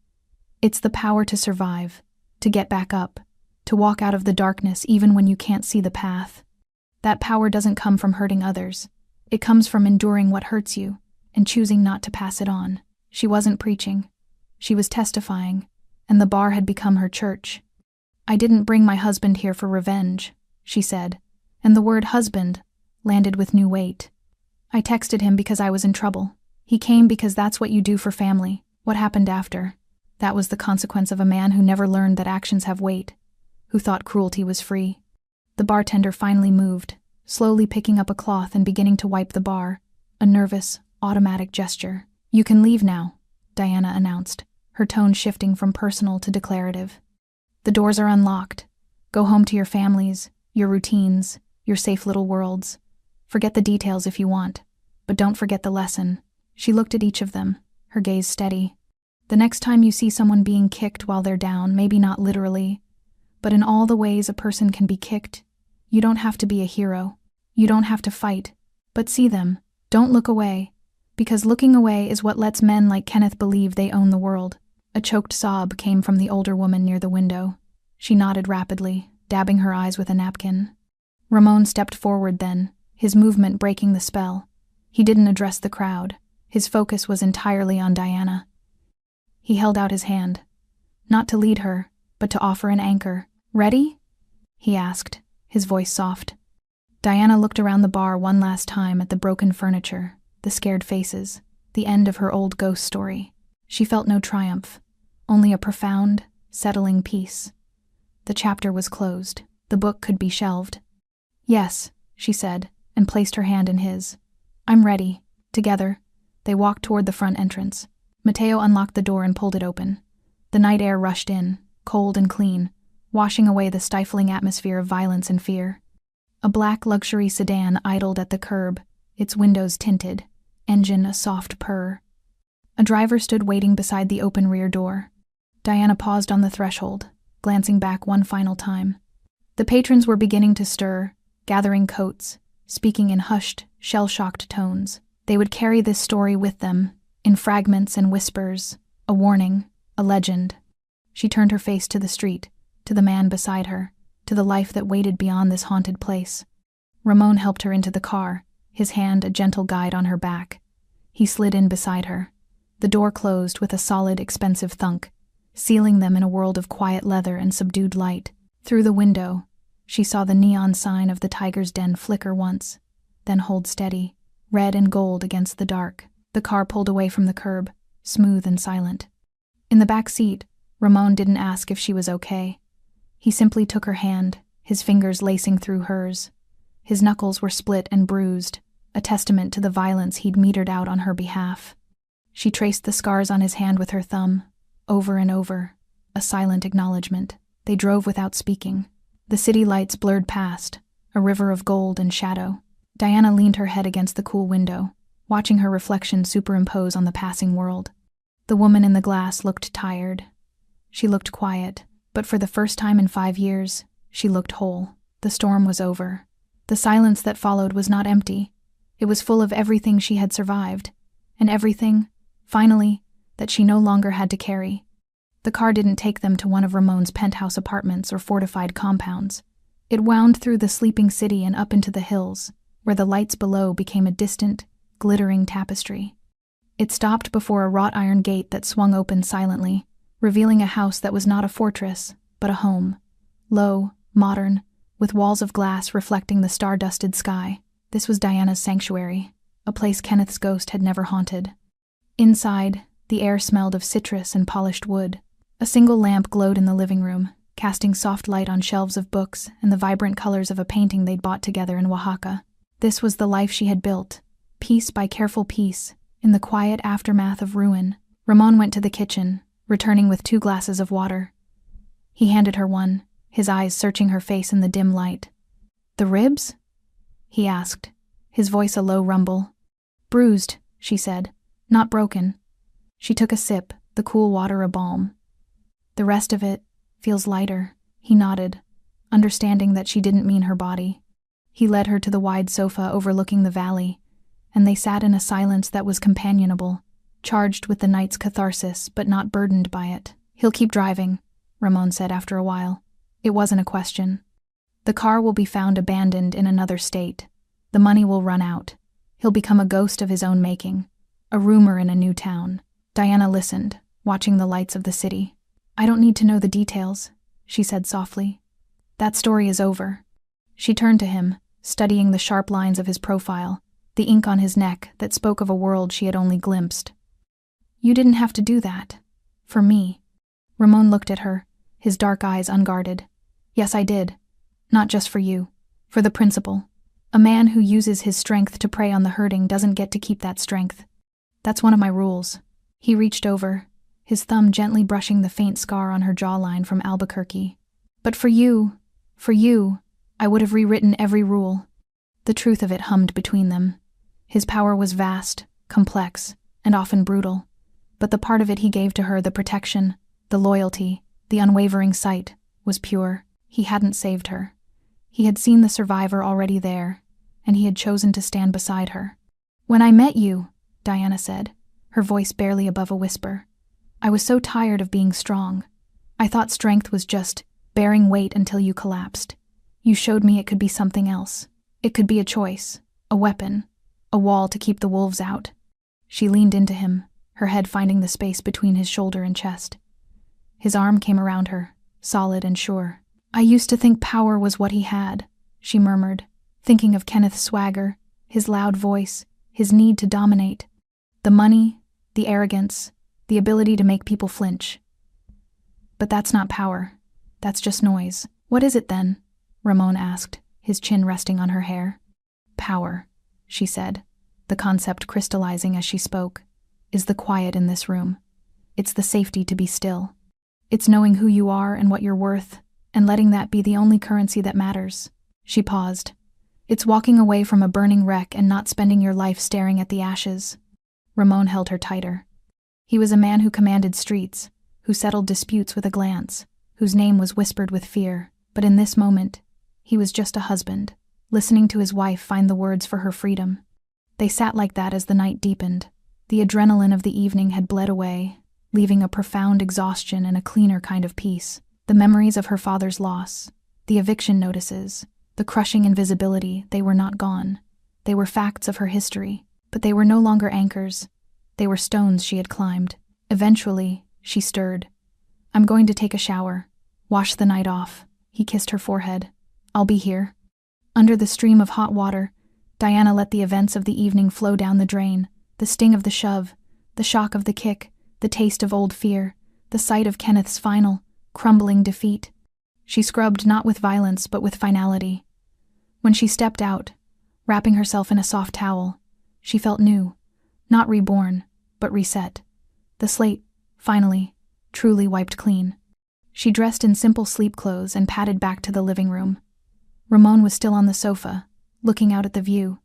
Speaker 1: "It's the power to survive, to get back up, to walk out of the darkness even when you can't see the path. That power doesn't come from hurting others. It comes from enduring what hurts you and choosing not to pass it on." She wasn't preaching. She was testifying, and the bar had become her church. "I didn't bring my husband here for revenge," she said, and the word husband landed with new weight. "I texted him because I was in trouble. He came because that's what you do for family. What happened after? That was the consequence of a man who never learned that actions have weight, who thought cruelty was free." The bartender finally moved, slowly picking up a cloth and beginning to wipe the bar, a nervous, automatic gesture. "You can leave now," Diana announced, her tone shifting from personal to declarative. "The doors are unlocked. Go home to your families, your routines, your safe little worlds. Forget the details if you want, but don't forget the lesson." She looked at each of them, her gaze steady. "The next time you see someone being kicked while they're down, maybe not literally, but in all the ways a person can be kicked, you don't have to be a hero. You don't have to fight, but see them. Don't look away, because looking away is what lets men like Kenneth believe they own the world." A choked sob came from the older woman near the window. She nodded rapidly, dabbing her eyes with a napkin. Ramon stepped forward then, his movement breaking the spell. He didn't address the crowd. His focus was entirely on Diana. He held out his hand, not to lead her, but to offer an anchor. "Ready?" he asked, his voice soft. Diana looked around the bar one last time at the broken furniture, the scared faces, the end of her old ghost story. She felt no triumph, only a profound, settling peace. The chapter was closed. The book could be shelved. "Yes," she said, and placed her hand in his. "I'm ready." Together, they walked toward the front entrance. Mateo unlocked the door and pulled it open. The night air rushed in, cold and clean, washing away the stifling atmosphere of violence and fear. A black luxury sedan idled at the curb, its windows tinted, engine a soft purr. A driver stood waiting beside the open rear door. Diana paused on the threshold, glancing back one final time. The patrons were beginning to stir, gathering coats, speaking in hushed, shell-shocked tones. They would carry this story with them, in fragments and whispers, a warning, a legend. She turned her face to the street, to the man beside her, to the life that waited beyond this haunted place. Ramon helped her into the car, his hand a gentle guide on her back. He slid in beside her. The door closed with a solid, expensive thunk, sealing them in a world of quiet leather and subdued light. Through the window, she saw the neon sign of the Tiger's Den flicker once, then hold steady, red and gold against the dark. The car pulled away from the curb, smooth and silent. In the back seat, Ramon didn't ask if she was okay. He simply took her hand, his fingers lacing through hers. His knuckles were split and bruised, a testament to the violence he'd metered out on her behalf. She traced the scars on his hand with her thumb, over and over, a silent acknowledgement. They drove without speaking. The city lights blurred past, a river of gold and shadow. Diana leaned her head against the cool window, watching her reflection superimpose on the passing world. The woman in the glass looked tired. She looked quiet, but for the first time in 5 years, she looked whole. The storm was over. The silence that followed was not empty. It was full of everything she had survived, and everything, finally, that she no longer had to carry. The car didn't take them to one of Ramon's penthouse apartments or fortified compounds. It wound through the sleeping city and up into the hills, where the lights below became a distant, glittering tapestry. It stopped before a wrought iron gate that swung open silently, revealing a house that was not a fortress, but a home. Low, modern, with walls of glass reflecting the star-dusted sky. This was Diana's sanctuary, a place Kenneth's ghost had never haunted. Inside, the air smelled of citrus and polished wood. A single lamp glowed in the living room, casting soft light on shelves of books and the vibrant colors of a painting they'd bought together in Oaxaca. This was the life she had built, piece by careful piece, in the quiet aftermath of ruin. Ramon went to the kitchen, returning with 2 glasses of water. He handed her one, his eyes searching her face in the dim light. "The ribs?" he asked, his voice a low rumble. "Bruised," she said, "not broken." She took a sip, the cool water a balm. "The rest of it feels lighter," he nodded, understanding that she didn't mean her body. He led her to the wide sofa overlooking the valley, and they sat in a silence that was companionable, charged with the night's catharsis but not burdened by it. "He'll keep driving," Ramon said after a while. It wasn't a question. "The car will be found abandoned in another state. The money will run out. He'll become a ghost of his own making, a rumor in a new town." Diana listened, watching the lights of the city. "I don't need to know the details," she said softly. "That story is over." She turned to him, studying the sharp lines of his profile, the ink on his neck that spoke of a world she had only glimpsed. "You didn't have to do that. For me." Ramon looked at her, his dark eyes unguarded. "Yes, I did. Not just for you. For the principle. A man who uses his strength to prey on the hurting doesn't get to keep that strength. That's one of my rules." He reached over, his thumb gently brushing the faint scar on her jawline from Albuquerque. "But for you, I would have rewritten every rule." The truth of it hummed between them. His power was vast, complex, and often brutal. But the part of it he gave to her, the protection, the loyalty, the unwavering sight, was pure. He hadn't saved her. He had seen the survivor already there, and he had chosen to stand beside her. "When I met you," Diana said, her voice barely above a whisper, "I was so tired of being strong. I thought strength was just bearing weight until you collapsed. You showed me it could be something else. It could be a choice, a weapon, a wall to keep the wolves out." She leaned into him, her head finding the space between his shoulder and chest. His arm came around her, solid and sure. "I used to think power was what he had," she murmured, thinking of Kenneth's swagger, his loud voice, his need to dominate. The money, the arrogance, the ability to make people flinch. "But that's not power. That's just noise." "What is it then?" Ramon asked, his chin resting on her hair. "Power," she said, the concept crystallizing as she spoke, "is the quiet in this room. It's the safety to be still. It's knowing who you are and what you're worth, and letting that be the only currency that matters." She paused. "It's walking away from a burning wreck and not spending your life staring at the ashes." Ramon held her tighter. He was a man who commanded streets, who settled disputes with a glance, whose name was whispered with fear, but in this moment, he was just a husband, listening to his wife find the words for her freedom. They sat like that as the night deepened. The adrenaline of the evening had bled away, leaving a profound exhaustion and a cleaner kind of peace. The memories of her father's loss, the eviction notices, the crushing invisibility, they were not gone. They were facts of her history, but they were no longer anchors. They were stones she had climbed. Eventually, she stirred. "I'm going to take a shower. Wash the night off." He kissed her forehead. "I'll be here." Under the stream of hot water, Diana let the events of the evening flow down the drain, the sting of the shove, the shock of the kick, the taste of old fear, the sight of Kenneth's final, crumbling defeat. She scrubbed not with violence but with finality. When she stepped out, wrapping herself in a soft towel, she felt new, not reborn, but reset. The slate, finally, truly wiped clean. She dressed in simple sleep clothes and padded back to the living room. Ramon was still on the sofa, looking out at the view,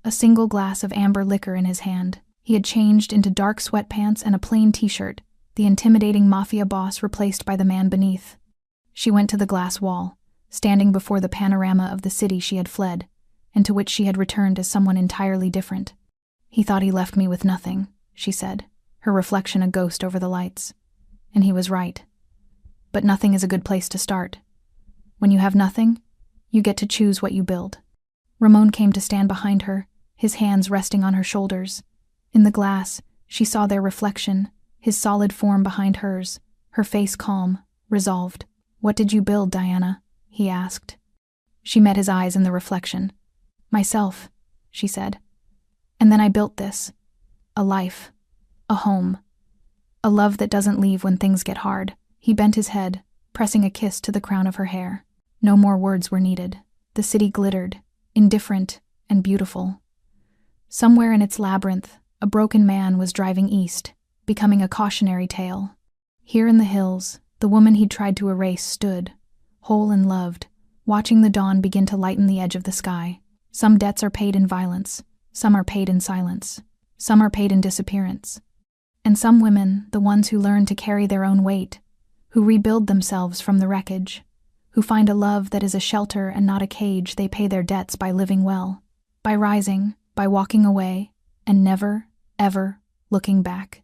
Speaker 1: a single glass of amber liquor in his hand. He had changed into dark sweatpants and a plain t-shirt, the intimidating Mafia boss replaced by the man beneath. She went to the glass wall, standing before the panorama of the city she had fled, and to which she had returned as someone entirely different. "He thought he left me with nothing," she said, her reflection a ghost over the lights. And he was right. But nothing is a good place to start. When you have nothing, you get to choose what you build. Ramon came to stand behind her, his hands resting on her shoulders. In the glass, she saw their reflection, his solid form behind hers, her face calm, resolved. "What did you build, Diana?" he asked. She met his eyes in the reflection. "Myself," she said. "And then I built this. A life. A home. A love that doesn't leave when things get hard." He bent his head, pressing a kiss to the crown of her hair. No more words were needed. The city glittered, indifferent and beautiful. Somewhere in its labyrinth, a broken man was driving east, becoming a cautionary tale. Here in the hills, the woman he'd tried to erase stood, whole and loved, watching the dawn begin to lighten the edge of the sky. Some debts are paid in violence, some are paid in silence, some are paid in disappearance. And some women, the ones who learn to carry their own weight, who rebuild themselves from the wreckage, who find a love that is a shelter and not a cage, they pay their debts by living well, by rising, by walking away, and never, ever looking back.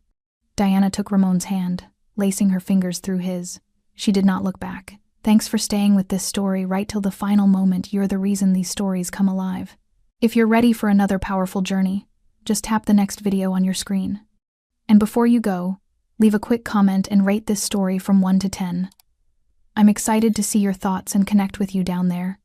Speaker 1: Diana took Ramon's hand, lacing her fingers through his. She did not look back. "Thanks for staying with this story right till the final moment. You're the reason these stories come alive. If you're ready for another powerful journey, just tap the next video on your screen. And before you go, leave a quick comment and rate this story from 1 to 10. I'm excited to see your thoughts and connect with you down there.